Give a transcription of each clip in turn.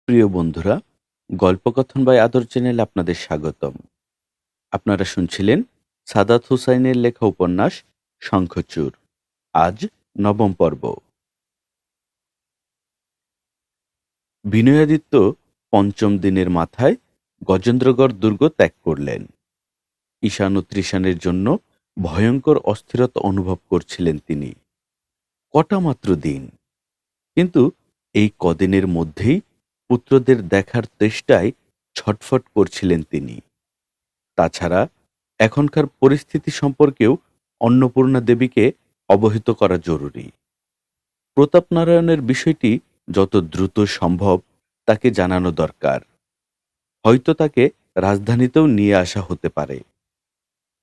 প্রিয় বন্ধুরা, গল্পকথন বাই আদর চ্যানেলে আপনাদের স্বাগতম। আপনারা শুনছিলেন সাদাত হুসাইনের লেখা উপন্যাস শঙ্খচূড়। আজ নবম পর্ব। বিনয়াদিত্য পঞ্চম দিনের মাথায় গজেন্দ্রগড় দুর্গ ত্যাগ করলেন। ঈশান ও ত্রিশানের জন্য ভয়ঙ্কর অস্থিরতা অনুভব করছিলেন তিনি। কটা মাত্র দিন, কিন্তু এই কদিনের মধ্যেই পুত্রদের দেখার তেষ্টায় ছটফট করছিলেন তিনি। তাছাড়া এখনকার পরিস্থিতি সম্পর্কেও অন্নপূর্ণা দেবীকে অবহিত করা জরুরি। প্রতাপনারায়ণের বিষয়টি যত দ্রুত সম্ভব তাকে জানানো দরকার। হয়তো তাকে রাজধানীতেও নিয়ে আসা হতে পারে।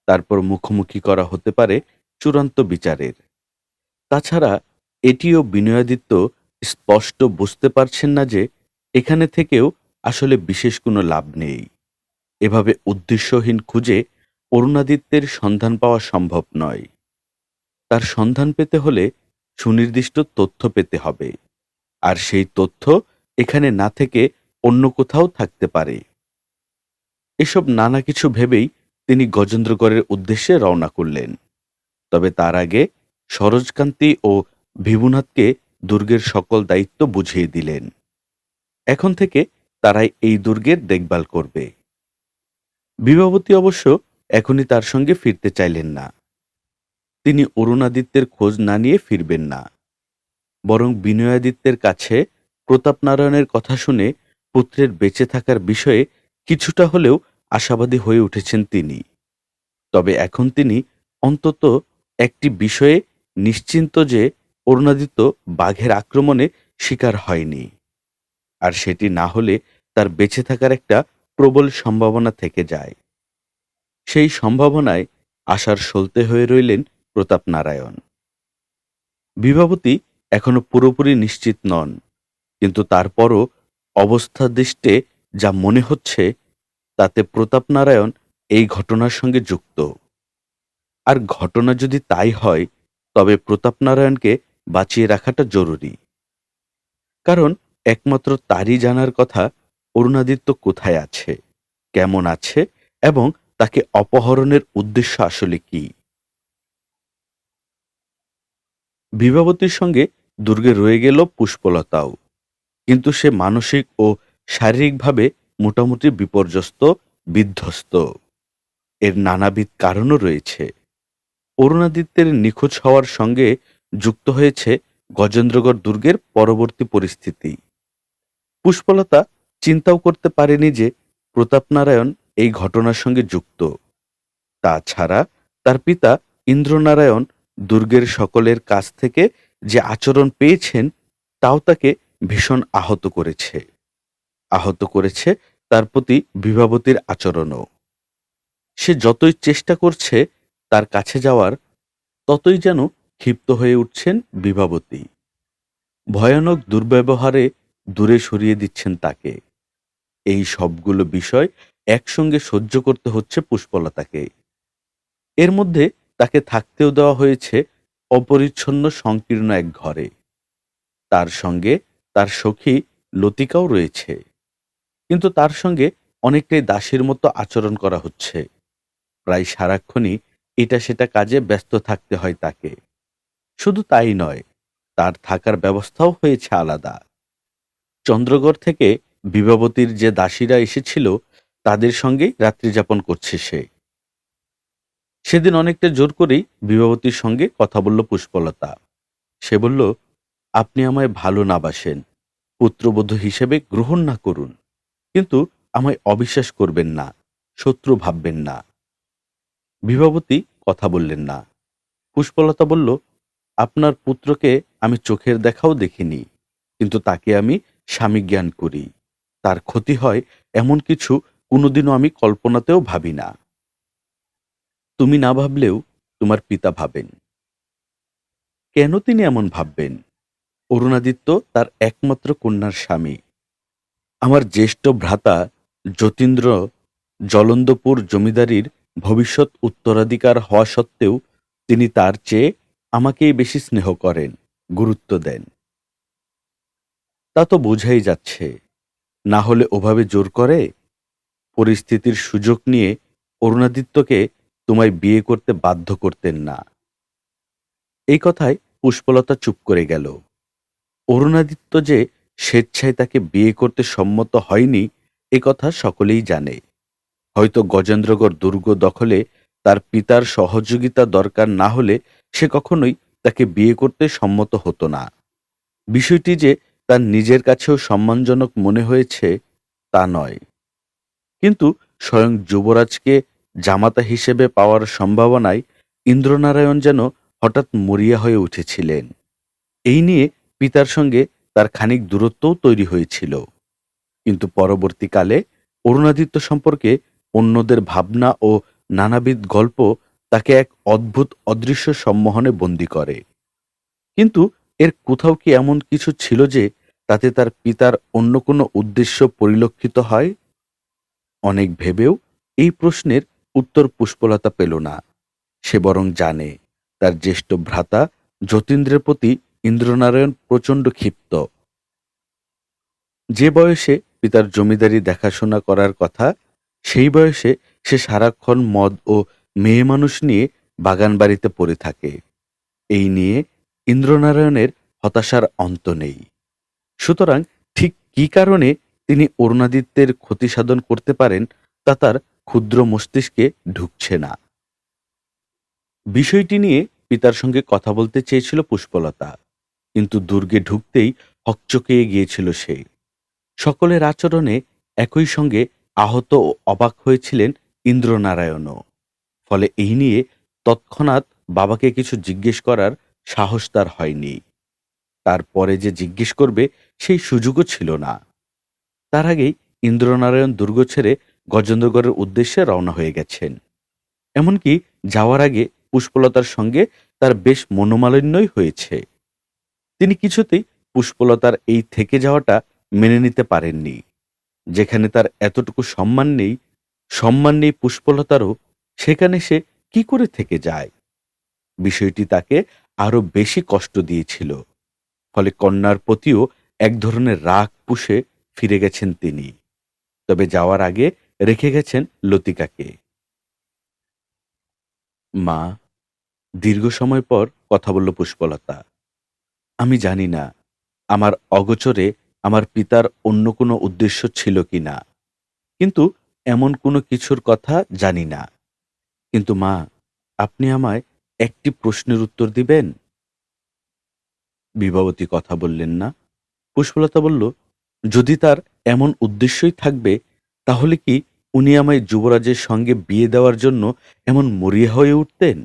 তারপর মুখোমুখি করা হতে পারে চূড়ান্ত বিচারের। তাছাড়া এটিও বিনয়াদিত্য স্পষ্ট বুঝতে পারছেন না যে এখানে থেকেও আসলে বিশেষ কোনো লাভ নেই। এভাবে উদ্দেশ্যহীন খুঁজে অরুণাদিত্যের সন্ধান পাওয়া সম্ভব নয়। তার সন্ধান পেতে হলে সুনির্দিষ্ট তথ্য পেতে হবে, আর সেই তথ্য এখানে না থেকে অন্য কোথাও থাকতে পারে। এসব নানা কিছু ভেবেই তিনি গজেন্দ্রগড়ের উদ্দেশ্যে রওনা করলেন। তবে তার আগে সরোজকান্তি ও ভিভুনাথকে দুর্গের সকল দায়িত্ব বুঝিয়ে দিলেন। এখন থেকে তারাই এই দুর্গের দেখভাল করবে। বিভাবতী অবশ্য এখনই তার সঙ্গে ফিরতে চাইলেন না। তিনি অরুণাদিত্যের খোঁজ না নিয়ে ফিরবেন না, বরং বিনয়াদিত্যের কাছে প্রতাপনারায়ণের কথা শুনে পুত্রের বেঁচে থাকার বিষয়ে কিছুটা হলেও আশাবাদী হয়ে উঠেছেন তিনি। তবে এখন তিনি অন্তত একটি বিষয়ে নিশ্চিন্ত যে অরুণাদিত্য বাঘের আক্রমণে শিকার হয়নি, আর সেটি না হলে তার বেঁচে থাকার একটা প্রবল সম্ভাবনা থেকে যায়। সেই সম্ভাবনায় আশার সলতে হয়ে রইলেন প্রতাপনারায়ণ। বিভাবতী এখনো পুরোপুরি নিশ্চিত নন, কিন্তু তারপরও অবস্থাদৃষ্টে যা মনে হচ্ছে তাতে প্রতাপনারায়ণ এই ঘটনার সঙ্গে যুক্ত। আর ঘটনা যদি তাই হয়, তবে প্রতাপনারায়ণকে বাঁচিয়ে রাখাটা জরুরি। কারণ একমাত্র তারই জানার কথা অরুণাদিত্য কোথায় আছে, কেমন আছে, এবং তাকে অপহরণের উদ্দেশ্য আসলে কি। বিভাবতীর সঙ্গে দুর্গে রয়ে গেল পুষ্পলতাও, কিন্তু সে মানসিক ও শারীরিকভাবে মোটামুটি বিপর্যস্ত, বিধ্বস্ত। এর নানাবিধ কারণও রয়েছে। অরুণাদিত্যের নিখোঁজ হওয়ার সঙ্গে যুক্ত হয়েছে গজেন্দ্রগড় দুর্গের পরবর্তী পরিস্থিতি। পুষ্পলতা চিন্তাও করতে পারেনি যে প্রতাপনারায়ণ এই ঘটনার সঙ্গে যুক্ত। তাছাড়া তার পিতা ইন্দ্রনারায়ণ দুর্গের সকলের কাছ থেকে যে আচরণ পেয়েছেন তাও তাকে ভীষণ আহত করেছে তার প্রতি বিভাবতীর আচরণও। সে যতই চেষ্টা করছে তার কাছে যাওয়ার, ততই যেন ক্ষিপ্ত হয়ে উঠছেন বিভাবতী। ভয়ানক দুর্ব্যবহারে দূরে সরিয়ে দিচ্ছেন তাকে। এই সবগুলো বিষয় একসঙ্গে সহ্য করতে হচ্ছে পুষ্পলতাকে। এর মধ্যে তাকে থাকতেও দেওয়া হয়েছে অপরিচ্ছন্ন সংকীর্ণ এক ঘরে। তার সঙ্গে তার সখী লতিকাও রয়েছে, কিন্তু তার সঙ্গে অনেকটাই দাসীর মতো আচরণ করা হচ্ছে। প্রায় সারাক্ষণই এটা সেটা কাজে ব্যস্ত থাকতে হয় তাকে। শুধু তাই নয়, তার থাকার ব্যবস্থাও হয়েছে আলাদা। চন্দ্রগড় থেকে বিভাবতীর যে দাসীরা এসেছিল তাদের সঙ্গেই রাত্রিযাপন করছে সে। সেদিন অনেকটা জোর করেই বিভাবতীর সঙ্গে কথা বলল পুষ্পলতা। সে বলল, আপনি আমায় ভালো না বাসেন, পুত্রবধূ হিসেবে গ্রহণ না করুন, কিন্তু আমায় অবিশ্বাস করবেন না, শত্রু ভাববেন না। বিভাবতী কথা বললেন না। পুষ্পলতা বলল, আপনার পুত্রকে আমি চোখের দেখাও দেখিনি, কিন্তু তাকে আমি স্বামী জ্ঞান করি। তার ক্ষতি হয় এমন কিছু কোনোদিনও আমি কল্পনাতেও ভাবি না। তুমি না ভাবলেও তোমার পিতা ভাবেন। কেন তিনি এমন ভাববেন? অরুণাদিত্য তার একমাত্র কন্যার স্বামী। আমার জ্যেষ্ঠ ভ্রাতা যতীন্দ্র জলন্দপুর জমিদারির ভবিষ্যৎ উত্তরাধিকার হওয়া সত্ত্বেও তিনি তার চেয়ে আমাকেই বেশি স্নেহ করেন, গুরুত্ব দেন। তা তো বোঝাই যাচ্ছে। না হলে ওভাবে জোর করে? পরিস্থিতির সুযোগ নিয়ে অরুণাদিত্যকে তোমায় বিয়ে করতে বাধ্য করতেন না। এই কথায় পুষ্পলতা চুপ করে গেল। অরুণাদিত্য যে স্বেচ্ছায় তাকে বিয়ে করতে সম্মত হয়নি এ কথা সকলেই জানে। হয়তো গজেন্দ্রগড় দুর্গ দখলে তার পিতার সহযোগিতা দরকার না হলে সে কখনোই তাকে বিয়ে করতে সম্মত হতো না। বিষয়টি যে তার নিজের কাছেও সম্মানজনক মনে হয়েছে তা নয়। কিন্তু স্বয়ং যুবরাজকে জামাতা হিসেবে পাওয়ার সম্ভাবনায় ইন্দ্রনারায়ণ যেন হঠাৎ মরিয়া হয়ে উঠেছিলেন। এই নিয়ে পিতার সঙ্গে তার খানিক দূরত্বও তৈরি হয়েছিল। কিন্তু পরবর্তীকালে অরুণাদিত্য সম্পর্কে অন্যদের ভাবনা ও নানাবিধ গল্প তাকে এক অদ্ভুত অদৃশ্য সম্মোহনে বন্দী করে। কিন্তু এর কোথাও কি এমন কিছু ছিল যে তাতে তার পিতার অন্য কোনো উদ্দেশ্য পরিলক্ষিত হয়? অনেক ভেবেও এই প্রশ্নের উত্তর পুষ্পলতা পেল না। সে বরং জানে তার জ্যেষ্ঠ ভ্রাতা যতীন্দ্রের প্রতি ইন্দ্রনারায়ণ প্রচণ্ড ক্ষিপ্ত। যে বয়সে পিতার জমিদারি দেখাশোনা করার কথা সেই বয়সে সে সারাক্ষণ মদ ও মেয়ে মানুষ নিয়ে বাগান বাড়িতে পড়ে থাকে। এই নিয়ে ইন্দ্রনারায়ণের হতাশার অন্ত নেই। সুতরাং ঠিক কী কারণে তিনি অরুণাদিত্যের ক্ষতি সাধন করতে পারেন তা তার ক্ষুদ্র মস্তিষ্কে ঢুকছে না। বিষয়টি নিয়ে পিতার সঙ্গে কথা বলতে চেয়েছিল পুষ্পলতা, কিন্তু দুর্গে ঢুকতেই হকচকিয়ে গিয়েছিল সে। সকলের আচরণে একই সঙ্গে আহত ও অবাক হয়েছিলেন ইন্দ্রনারায়ণও। ফলে এই নিয়ে তৎক্ষণাৎ বাবাকে কিছু জিজ্ঞেস করার সাহস তার হয়নি। তারপরে যে জিজ্ঞেস করবে সেই সুযোগও ছিল না। তার আগেই ইন্দ্রনারায়ণ দুর্গ ছেড়ে গজেন্দ্রগড়ের উদ্দেশ্যে রওনা হয়ে গেছেন। এমনকি যাওয়ার আগে পুষ্পলতার সঙ্গে তার বেশ মনোমালিন্যই হয়েছে। তিনি কিছুতেই পুষ্পলতার এই থেকে যাওয়াটা মেনে নিতে পারেননি। যেখানে তার এতটুকু সম্মান নেই পুষ্পলতারও, সেখানে সে কি করে থেকে যায়? বিষয়টি তাকে আরো বেশি কষ্ট দিয়েছিল। ফলে কন্যার প্রতিও এক ধরনের রাগ পুষে ফিরে গেছেন তিনি। তবে যাওয়ার আগে রেখে গেছেন লতিকাকে। মা, দীর্ঘ সময় পর কথা বলল পুষ্পলতা। আমি জানি না আমার অগোচরে আমার পিতার অন্য কোনো উদ্দেশ্য ছিল কিনা, কিন্তু এমন কোনো কিছুর কথা জানি না। কিন্তু মা, আপনি আমায় একটি প্রশ্নের উত্তর দিবেন? বিভাবতী কথা বললেন না। পুষ্পলতা বলল, যদি তার এমন উদ্দেশ্যই থাকবে তাহলে কি উনি আমায় যুবরাজের সঙ্গে বিয়ে দেওয়ার জন্য এমন মরিয়া হয়ে উঠতেন?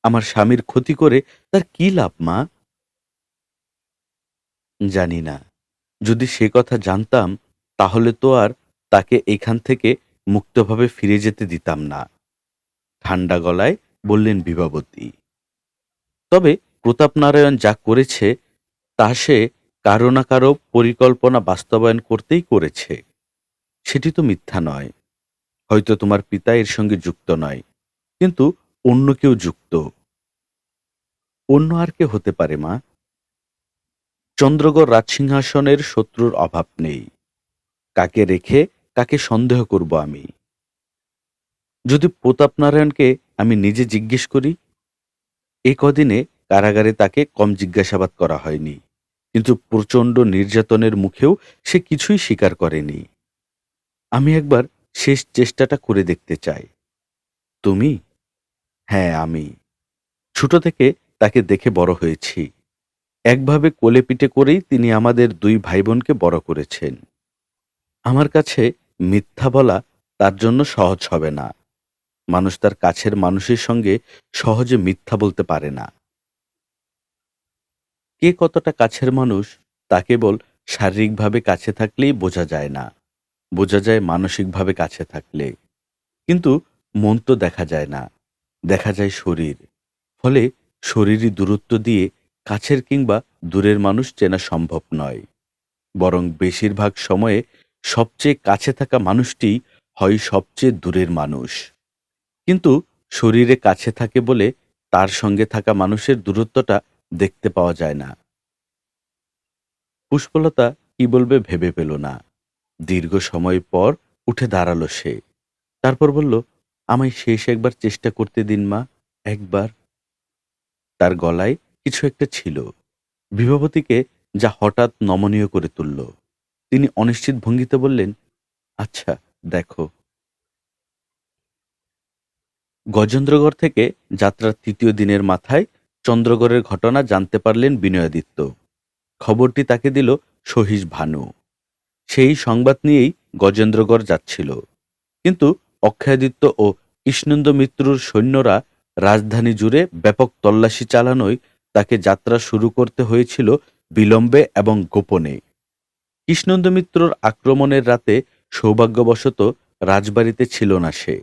আমার স্বামীর ক্ষতি করে তার কি লাভ মা? জানি না। যদি সে কথা জানতাম তাহলে তো আর তাকে এখান থেকে মুক্তভাবে ফিরে যেতে দিতাম না, ঠান্ডা গলায় বললেন বিভাবতী। তবে প্রতাপনারায়ণ যা করেছে তা সে কারো না কারো পরিকল্পনা বাস্তবায়ন করতেই করেছে। সেটি তো মিথ্যা নয়। হয়তো তোমার পিতা এর সঙ্গে যুক্ত নয়, কিন্তু অন্য কেউ যুক্ত। অন্য আর কে হতে পারে মা? চন্দ্রগড় রাজসিংহাসনের শত্রুর অভাব নেই। কাকে রেখে কাকে সন্দেহ করব আমি? যদি প্রতাপনারায়ণকে আমি নিজে জিজ্ঞেস করি? এ কদিনে কারাগারে তাকে কম জিজ্ঞাসাবাদ করা হয়নি, কিন্তু প্রচণ্ড নির্যাতনের মুখেও সে কিছুই স্বীকার করেনি। আমি একবার শেষ চেষ্টাটা করে দেখতে চাই। তুমি? হ্যাঁ, আমি। ছোট থেকে তাকে দেখে বড় হয়েছি। একভাবে কোলে পিঠে করেই তিনি আমাদের দুই ভাই বোনকে বড় করেছেন। আমার কাছে মিথ্যা বলা তার জন্য সহজ হবে না। মানুষ তার কাছের মানুষের সঙ্গে সহজে মিথ্যা বলতে পারে না। কে কতটা কাছের মানুষ তা কেবল শারীরিকভাবে কাছে থাকলেই বোঝা যায় না, বোঝা যায় মানসিকভাবে কাছে থাকলে। কিন্তু মন তো দেখা যায় না, দেখা যায় শরীর। ফলে শরীরী দূরত্ব দিয়ে কাছের কিংবা দূরের মানুষ চেনা সম্ভব নয়। বরং বেশিরভাগ সময়ে সবচেয়ে কাছে থাকা মানুষটিই হয় সবচেয়ে দূরের মানুষ। কিন্তু শরীরে কাছে থাকে বলে তার সঙ্গে থাকা মানুষের দূরত্বটা দেখতে পাওয়া যায় না। পুষ্পলতা কি বলবে ভেবে পেল না। দীর্ঘ সময় পর উঠে দাঁড়ালো সে। তারপর বলল, আমায় শেষ একবার চেষ্টা করতে দিন মা, একবার। তার গলায় কিছু একটা ছিল, বিভাবতীকে, যা হঠাৎ নমনীয় করে তুলল। তিনি অনিশ্চিত ভঙ্গিতে বললেন, আচ্ছা, দেখো। গজেন্দ্রগড় থেকে যাত্রার তৃতীয় দিনের মাথায় চন্দ্রগড়ের ঘটনা জানতে পারলেন বিনয়াদিত্য। খবরটি তাকে দিল সহিস ভানু। সেই সংবাদ নিয়েই গজেন্দ্রগড় যাচ্ছিল। কিন্তু অক্ষয়াদিত্য ও কৃষ্ণেন্দু মিত্রর সৈন্যরা রাজধানী জুড়ে ব্যাপক তল্লাশি চালানোয় তাকে যাত্রা শুরু করতে হয়েছিল বিলম্বে এবং গোপনে। কৃষ্ণেন্দু মিত্রর আক্রমণের রাতে সৌভাগ্যবশত রাজবাড়িতে ছিল না সে,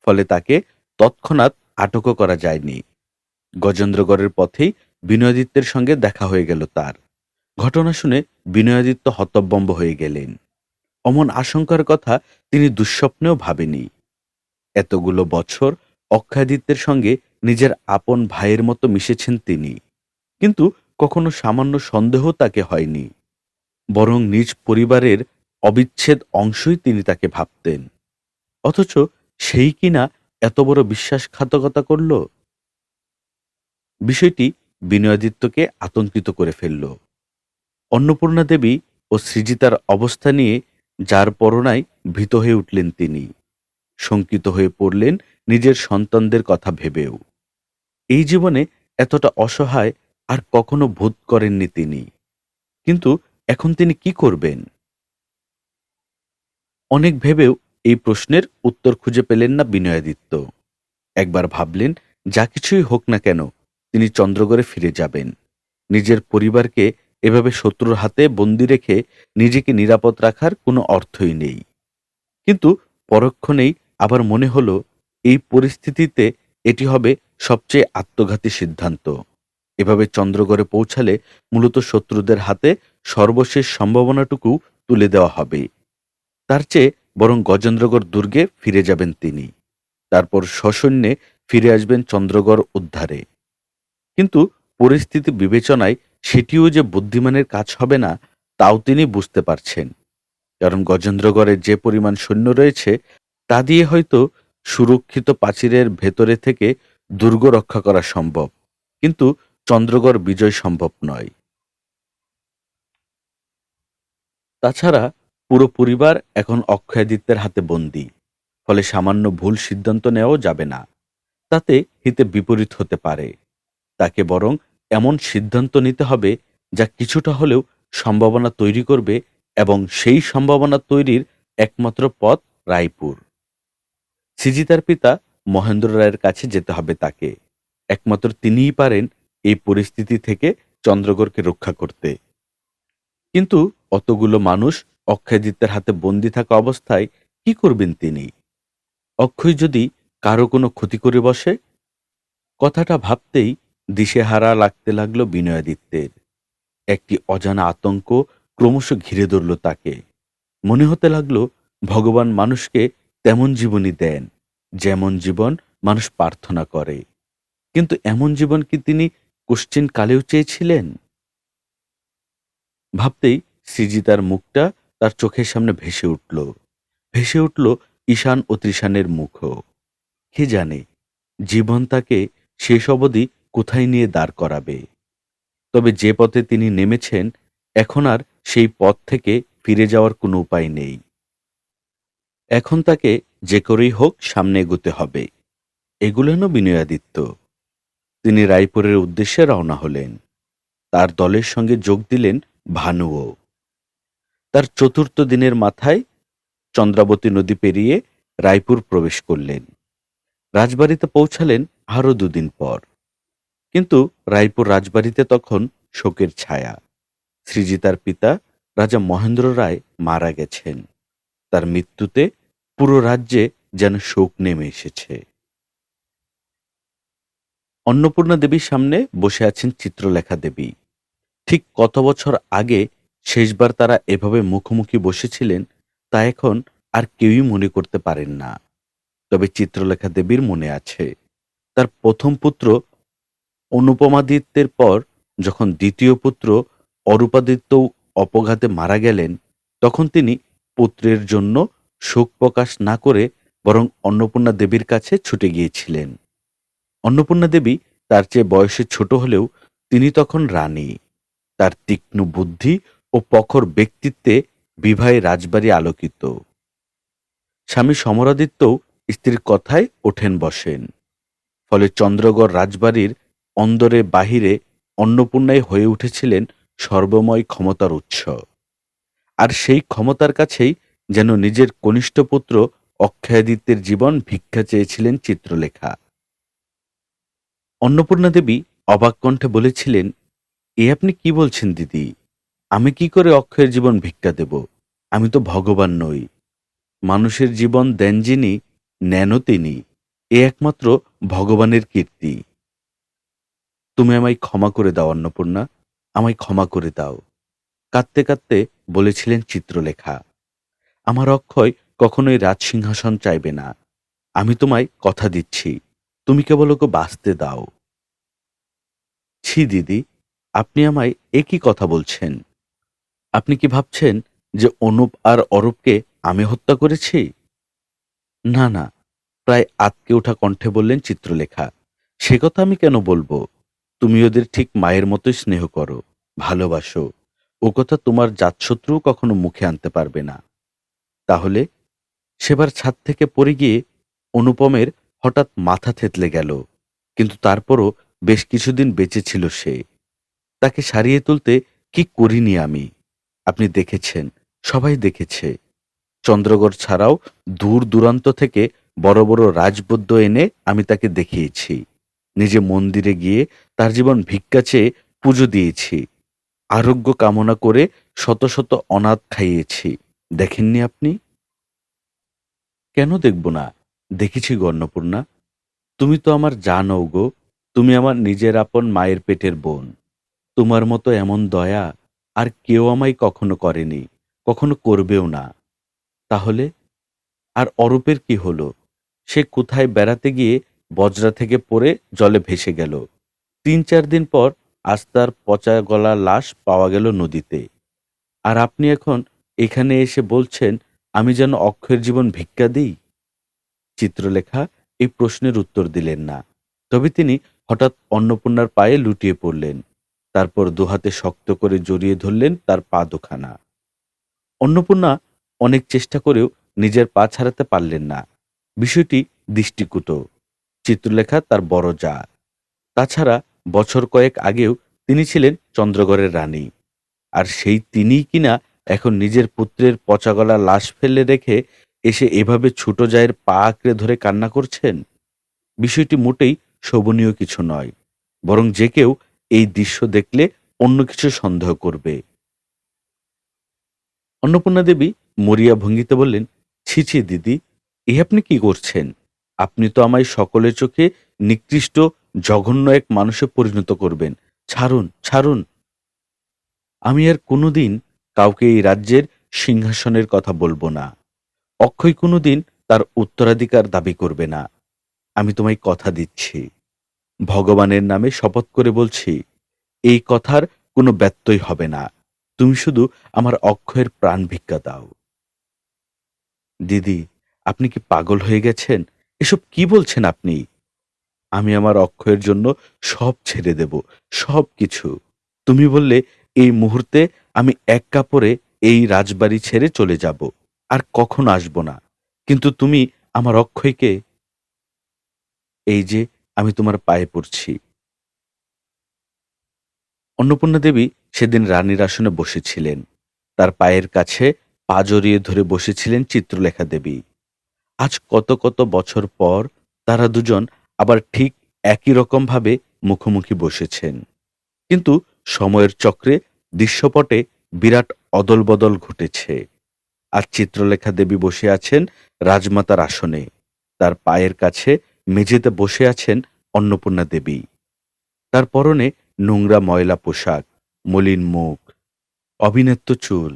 ফলে তাকে তৎক্ষণাৎ আটকও করা যায়নি। গজেন্দ্রগড়ের পথেই বিনয়াদিত্যের সঙ্গে দেখা হয়ে গেল তার। ঘটনা শুনে বিনয়াদিত্য হতবম্ব হয়ে গেলেন। অমন আশঙ্কার কথা তিনি দুঃস্বপ্নেও ভাবেনি। এতগুলো বছর অক্ষয়াদিত্যের সঙ্গে নিজের আপন ভাইয়ের মতো মিশেছেন তিনি, কিন্তু কখনো সামান্য সন্দেহ তাকে হয়নি। বরং নিজ পরিবারের অবিচ্ছেদ অংশই তিনি তাকে ভাবতেন। অথচ সেই কিনা এত বড় বিশ্বাসঘাতকতা করল। বিষয়টি বিনয়াদিত্যকে আতঙ্কিত করে ফেলল। অন্নপূর্ণা দেবী ও সৃজিতার অবস্থা নিয়ে যার পরনায় ভীত হয়ে উঠলেন তিনি। শঙ্কিত হয়ে পড়লেন নিজের সন্তানদের কথা ভেবেও। এই জীবনে এতটা অসহায় আর কখনো বোধ করেননি তিনি। কিন্তু এখন তিনি কি করবেন? অনেক ভেবেও এই প্রশ্নের উত্তর খুঁজে পেলেন না বিনয়াদিত্য। একবার ভাবলেন, যা কিছুই হোক না কেন তিনি চন্দ্রগড়ে ফিরে যাবেন। নিজের পরিবারকে এভাবে শত্রুর হাতে বন্দি রেখে নিজেকে নিরাপদ রাখার কোনো অর্থই নেই। কিন্তু পরক্ষণেই আবার মনে হলো, এই পরিস্থিতিতে এটি হবে সবচেয়ে আত্মঘাতী সিদ্ধান্ত। এভাবে চন্দ্রগড়ে পৌঁছালে মূলত শত্রুদের হাতে সর্বশেষ সম্ভাবনাটুকু তুলে দেওয়া হবে। তার চেয়ে বরং গজেন্দ্রগড় দুর্গে ফিরে যাবেন তিনি। তারপর সসৈন্যে ফিরে আসবেন চন্দ্রগড় উদ্ধারে। কিন্তু পরিস্থিতি বিবেচনায় সেটিও যে বুদ্ধিমানের কাজ হবে না, তাও তিনি বুঝতে পারছেন। কারণ গজেন্দ্রগড়ে যে পরিমাণ সৈন্য রয়েছে, তা দিয়ে হয়তো সুরক্ষিত প্রাচীরের ভেতরে থেকে দুর্গ রক্ষা করা সম্ভব, কিন্তু চন্দ্রগড় বিজয় সম্ভব নয়। তাছাড়া পুরো পরিবার এখন অক্ষয়াদিত্যের হাতে বন্দী, ফলে সামান্য ভুল সিদ্ধান্ত নেওয়াও যাবে না। তাতে হিতে বিপরীত হতে পারে। তাকে বরং এমন সিদ্ধান্ত নিতে হবে যা কিছুটা হলেও সম্ভাবনা তৈরি করবে, এবং সেই সম্ভাবনা তৈরির একমাত্র পথ রায়পুর। সৃজিতার পিতা মহেন্দ্র রায়ের কাছে যেতে হবে তাকে। একমাত্র তিনিই পারেন এই পরিস্থিতি থেকে চন্দ্রগড়কে রক্ষা করতে। কিন্তু অতগুলো মানুষ অক্ষয়াদিত্যের হাতে বন্দী থাকা অবস্থায় কি করবেন তিনি? অক্ষয় যদি কারো কোনো ক্ষতি করে বসে? কথাটা ভাবতেই দিশেহারা লাগতে লাগলো বিনয়াদিত্যের। একটি অজানা আতঙ্ক ক্রমশ ঘিরে ধরল তাকে। মনে হতে লাগলো, ভগবান মানুষকে তেমন জীবনই দেন, যেমন জীবন মানুষ প্রার্থনা করে। কিন্তু এমন জীবন কি তিনি কোশ্চিন কালেও চেয়েছিলেন? ভাবতেই সৃজিতার মুখটা তার চোখের সামনে ভেসে উঠল। ভেসে উঠল ঈশান ও ত্রিশানের মুখও। কে জানে জীবন তাকে শেষ অবধি কোথায় নিয়ে দাঁড় করাবে। তবে যে পথে তিনি নেমেছেন, এখন আর সেই পথ থেকে ফিরে যাওয়ার কোনো উপায় নেই। এখন তাকে যে করেই হোক সামনে এগোতে হবে। এগুলেনও বিনয়াদিত্য। তিনি রায়পুরের উদ্দেশ্যে রওনা হলেন। তার দলের সঙ্গে যোগ দিলেন ভানুও। তার চতুর্থ দিনের মাথায় চন্দ্রাবতী নদী পেরিয়ে রায়পুর প্রবেশ করলেন। রাজবাড়িতে পৌঁছালেন আরও দুদিন পর। কিন্তু রায়পুর রাজবাড়িতে তখন শোকের ছায়া। সৃজিতার পিতা রাজা মহেন্দ্র রায় মারা গেছেন। তার মৃত্যুতে পুরো রাজ্যে যেন শোক নেমে এসেছে। অন্নপূর্ণা দেবীর সামনে বসে আছেন চিত্রলেখা দেবী। ঠিক কত বছর আগে শেষবার তারা এভাবে মুখোমুখি বসেছিলেন, তা এখন আর কেউই মনে করতে পারেন না। তবে চিত্রলেখা দেবীর মনে আছে। তার প্রথম পুত্র অনুপমাদিত্যের পর যখন দ্বিতীয় পুত্র অরূপাদিত্য অপঘাতে মারা গেলেন, তখন তিনি পুত্রের জন্য শোক প্রকাশ না করে বরং অন্নপূর্ণা দেবীর কাছে ছুটে গিয়েছিলেন। অন্নপূর্ণা দেবী তার চেয়ে বয়সে ছোট হলেও তিনি তখন রানী। তার তীক্ষ্ণ বুদ্ধি ও প্রখর ব্যক্তিত্বে বিবাহে রাজবাড়ি আলোকিত। স্বামী সমরাদিত্যও স্ত্রীর কথায় ওঠেন বসেন। ফলে চন্দ্রগড় রাজবাড়ির অন্দরে বাহিরে অন্নপূর্ণাই হয়ে উঠেছিলেন সর্বময় ক্ষমতার উৎস। আর সেই ক্ষমতার কাছেই যেন নিজের কনিষ্ঠ পুত্র অক্ষয়াদিত্যের জীবন ভিক্ষা চেয়েছিলেন চিত্রলেখা। অন্নপূর্ণা দেবী অবাক কণ্ঠে বলেছিলেন, এ আপনি কি বলছেন দিদি? আমি কি করে অক্ষয়ের জীবন ভিক্ষা দেব? আমি তো ভগবান নই। মানুষের জীবন দেন যিনি, নেনও তিনি। এ একমাত্র ভগবানের কীর্তি। তুমি আমায় ক্ষমা করে দাও অন্নপূর্ণা, আমায় ক্ষমা করে দাও। কাঁদতে কাঁদতে বলেছিলেন চিত্রলেখা। আমার অক্ষয় কখনোই রাজসিংহাসন চাইবে না। আমি তোমায় কথা দিচ্ছি, তুমি কেবল ওকে বাঁচতে দাও। ছি দিদি, আপনি আমায় এ কি কথা বলছেন? আপনি কি ভাবছেন যে অনুপ আর অরূপকে আমি হত্যা করেছি? না না, প্রায় আঁতকে ওঠা কণ্ঠে বললেন চিত্রলেখা। সে কথা আমি কেন বলবো? তুমি ওদের ঠিক মায়ের মতোই স্নেহ করো, ভালোবাসো। ও কথা তোমার জাতশত্রুও কখনো মুখে আনতে পারবে না। তাহলে সেবার ছাদ থেকে পড়ে গিয়ে অনুপমের হঠাৎ মাথা থেতলে গেল, কিন্তু তারপরও বেশ কিছুদিন বেঁচে ছিল সে। তাকে সারিয়ে তুলতে কি করিনি আমি? আপনি দেখেছেন, সবাই দেখেছে। চন্দ্রগড় ছাড়াও দূর দূরান্ত থেকে বড় বড় রাজবৈদ্য এনে আমি তাকে দেখিয়েছি। নিজে মন্দিরে গিয়ে তার জীবন ভিক্ষা চেয়ে পুজো দিয়েছি। আরোগ্য কামনা করে শত শত অনাথ খাইয়েছি। দেখেননি আপনি? কেন দেখব না? দেখেছি গো অন্নপূর্ণা। তুমি তো আমার জান গো। তুমি আমার নিজের আপন মায়ের পেটের বোন। তোমার মতো এমন দয়া আর কেউ আমায় কখনো করেনি, কখনো করবেও না। তাহলে আর অরূপের কি হলো? সে কোথায় বেড়াতে গিয়ে বজরা থেকে পড়ে জলে ভেসে গেল। ৩-৪ দিন পর আজ তার পচা গলা লাশ পাওয়া গেল নদীতে। আর আপনি এখন এখানে এসে বলছেন আমি যেন অক্ষয়ের জীবন ভিক্ষা দিই? চিত্রলেখা এই প্রশ্নের উত্তর দিলেন না। তবে তিনি হঠাৎ অন্নপূর্ণার পায়ে লুটিয়ে পড়লেন। তারপর দুহাতে শক্ত করে জড়িয়ে ধরলেন তার পা দুখানা। অন্নপূর্ণা অনেক চেষ্টা করেও নিজের পা ছাড়াতে পারলেন না। বিষয়টি দৃষ্টিকূট। চিত্রলেখা তার বড় জা। তাছাড়া বছর কয়েক আগেও তিনি ছিলেন চন্দ্রগড়ের রানী। আর সেই তিনিই কিনা এখন নিজের পুত্রের পচাগলা লাশ ফেলে রেখে এসে এভাবে ছোট জায়ের পা আঁকড়ে ধরে কান্না করছেন। বিষয়টি মোটেই শোভনীয় কিছু নয়, বরং যে কেউ এই দৃশ্য দেখলে অন্য কিছু সন্দেহ করবে। অন্নপূর্ণা দেবী মরিয়া ভঙ্গিতে বললেন, ছি ছি দিদি, এ আপনি কি করছেন? আপনি তো আমায় সকলের চোখে নিকৃষ্ট জঘন্য এক মানুষে পরিণত করবেন। ছাড়ুন, ছাড়ুন। আমি আর কোনোদিন কাউকে এই রাজ্যের সিংহাসনের কথা বলবো না। অক্ষয় কোনোদিন তার উত্তরাধিকার দাবি করবে না। আমি তোমায় কথা দিচ্ছি, ভগবানের নামে শপথ করে বলছি, এই কথার কোনো ব্যত্যয় হবে না। তুমি শুধু আমার অক্ষয়ের প্রাণ ভিক্ষা দাও। দিদি, আপনি কি পাগল হয়ে গেছেন? এসব কি বলছেন আপনি? আমি আমার অক্ষয়ের জন্য সব ছেড়ে দেব, সব কিছু। তুমি বললে এই মুহূর্তে আমি এক কাপড়ে এই রাজবাড়ি ছেড়ে চলে যাব, আর কখনো আসব না। কিন্তু তুমি আমার অক্ষয়কে, এই যে আমি তোমার পায়ে পড়ছি। অন্নপূর্ণা দেবী সেদিন রানীর আসনে বসেছিলেন। তার পায়ের কাছে পা জড়িয়ে ধরে বসেছিলেন চিত্রলেখা দেবী। আজ কত কত বছর পর তারা দুজন আবার ঠিক একই রকম ভাবে মুখোমুখি বসেছেন। কিন্তু সময়ের চক্রে দৃশ্যপটে বিরাট অদলবদল ঘটেছে। আর চিত্রলেখা দেবী বসে আছেন রাজমাতার আসনে। তার পায়ের কাছে মেঝেতে বসে আছেন অন্নপূর্ণা দেবী। তার পরনে নোংরা ময়লা পোশাক, মলিন মুখ, অবিনেত্য চুল।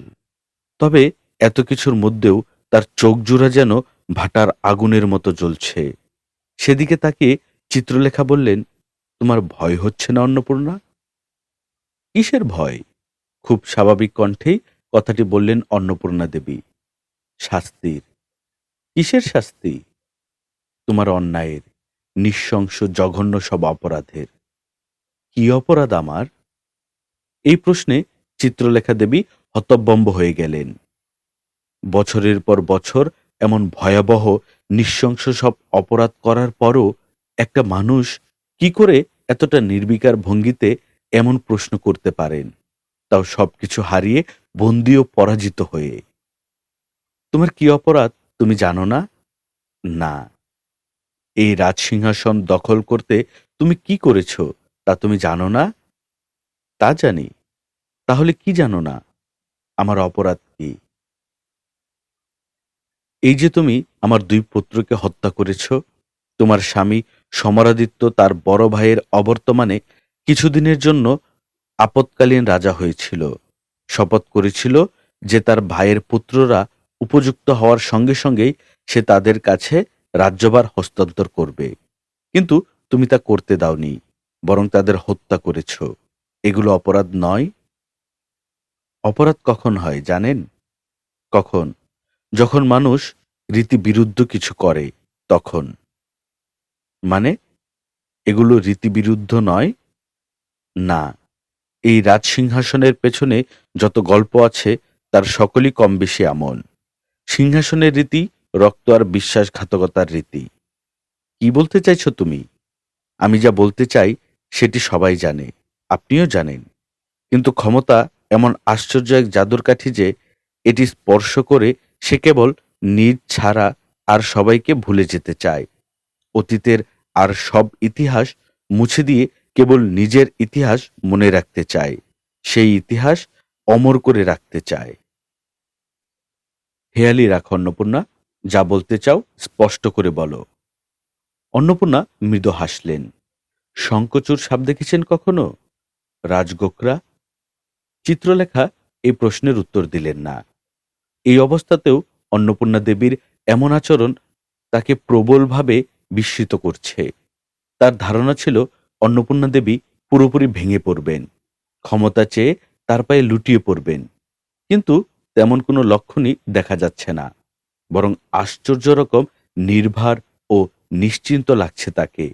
তবে এত কিছুর মধ্যেও তার চোখজোড়া যেন ভাটার আগুনের মতো জ্বলছে। সেদিকে তাকিয়ে চিত্রলেখা বললেন, তোমার ভয় হচ্ছে না অন্নপূর্ণা? কিসের ভয়? খুব স্বাভাবিক কণ্ঠেই কথাটি বললেন অন্নপূর্ণা দেবী। শাস্তির। কিসের শাস্তি? তোমার অন্যায়ের, নৃশংস জঘন্য সব অপরাধের। কি অপরাধ আমার? এই প্রশ্নে চিত্রলেখা দেবী হতবম্ব হয়ে গেলেন। বছরের পর বছর এমন ভয়াবহ নৃশংস সব অপরাধ করার পরও একটা মানুষ কি করে এতটা নির্বিকার ভঙ্গিতে এমন প্রশ্ন করতে পারেন, তাও সবকিছু হারিয়ে বন্দী ও পরাজিত হয়ে? তোমার কি অপরাধ তুমি জানো না? না। এই রাজসিংহাসন দখল করতে তুমি কি করেছ তা তুমি জানো না? তা জানি। তাহলে কি জানো না? আমার অপরাধ কি? এই যে তুমি আমার 2 পুত্রকে হত্যা করেছ, তোমার স্বামী সমরাদিত্য তার বড় ভাইয়ের অবর্তমানে কিছুদিনের জন্য আপৎকালীন রাজা হয়েছিল। শপথ করেছিল যে তার ভাইয়ের পুত্ররা উপযুক্ত হওয়ার সঙ্গে সঙ্গেই সে তাদের কাছে রাজ্যভার হস্তান্তর করবে। কিন্তু তুমি তা করতে দাওনি, বরং তাদের হত্যা করেছ। এগুলো অপরাধ নয়? অপরাধ কখন হয় জানেন? কখন? যখন মানুষ রীতিবিরুদ্ধ কিছু করে, তখন। মানে এগুলো রীতিবিরুদ্ধ নয়? না। এই রাজসিংহাসনের পেছনে যত গল্প আছে তার সকলই কম বেশি এমন। সিংহাসনের রীতি রক্ত আর বিশ্বাসঘাতকতার রীতি। কি বলতে চাইছো তুমি? আমি যা বলতে চাই সেটি সবাই জানে, আপনিও জানেন। কিন্তু ক্ষমতা এমন আশ্চর্য এক জাদুর কাঠি যে এটি স্পর্শ করে সে কেবল নিজ ছাড়া আর সবাইকে ভুলে যেতে চায়। অতীতের আর সব ইতিহাস মুছে দিয়ে কেবল নিজের ইতিহাস মনে রাখতে চায়। সেই ইতিহাস অমর করে রাখতে চায়। হেয়ালি রাখো অন্নপূর্ণা, যা বলতে চাও স্পষ্ট করে বলো। অন্নপূর্ণা মৃদু হাসলেন। শঙ্খচূড় সাপ দেখেছেন কখনো? রাজগোকরা? চিত্রলেখা এই প্রশ্নের উত্তর দিলেন না। এই অবস্থাতেও অন্নপূর্ণা দেবীর এমন আচরণ তাকে প্রবলভাবে বিস্মিত করছে। তার ধারণা ছিল অন্নপূর্ণা দেবী পুরোপুরি ভেঙে পড়বেন, ক্ষমতা চেয়ে তার পায়ে লুটিয়ে পড়বেন। কিন্তু তেমন কোনো লক্ষণই দেখা যাচ্ছে না, বরং আশ্চর্য রকম নির্ভার ও নিশ্চিন্ত লাগছে তাকে,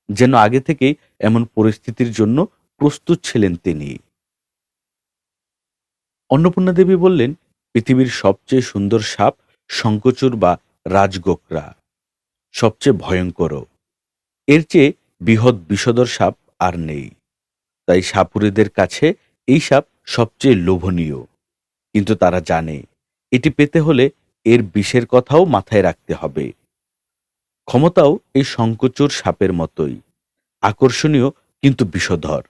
যেন আগে থেকেই এমন পরিস্থিতির জন্য প্রস্তুত ছিলেন তিনি। অন্নপূর্ণা দেবী বললেন, পৃথিবীর সবচেয়ে সুন্দর সাপ শঙ্খচূড় বা রাজগোকরা, সবচেয়ে ভয়ঙ্করও। এর চেয়ে বৃহৎ বিষধর সাপ আর নেই। তাই সাপুড়েদের কাছে এই সাপ সবচেয়ে লোভনীয়। কিন্তু তারা জানে এটি পেতে হলে এর বিষের কথাও মাথায় রাখতে হবে। ক্ষমতাও এই শঙ্খচূড় সাপের মতোই আকর্ষণীয়, কিন্তু বিষধর।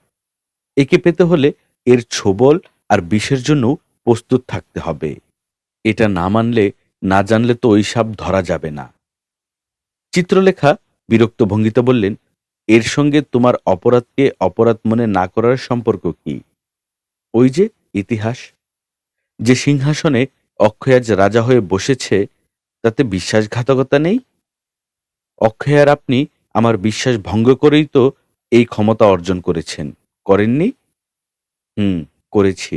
একে পেতে হলে এর ছোবল আর বিষের জন্য প্রস্তুত থাকতে হবে। এটা না মানলে, না জানলে তো ওই সাপ ধরা যাবে না। চিত্রলেখা বিরক্ত ভঙ্গিতে বললেন, এর সঙ্গে তোমার অপরাধকে অপরাধ মনে না করার সম্পর্ক কি? ওই যে ইতিহাস, যে সিংহাসনে অক্ষয় আজ রাজা হয়ে বসেছে, তাতে বিশ্বাসঘাতকতা নেই? অক্ষয় আর আপনি আমার বিশ্বাস ভঙ্গ করেই তো এই ক্ষমতা অর্জন করেছেন, করেননি? হুম, করেছি।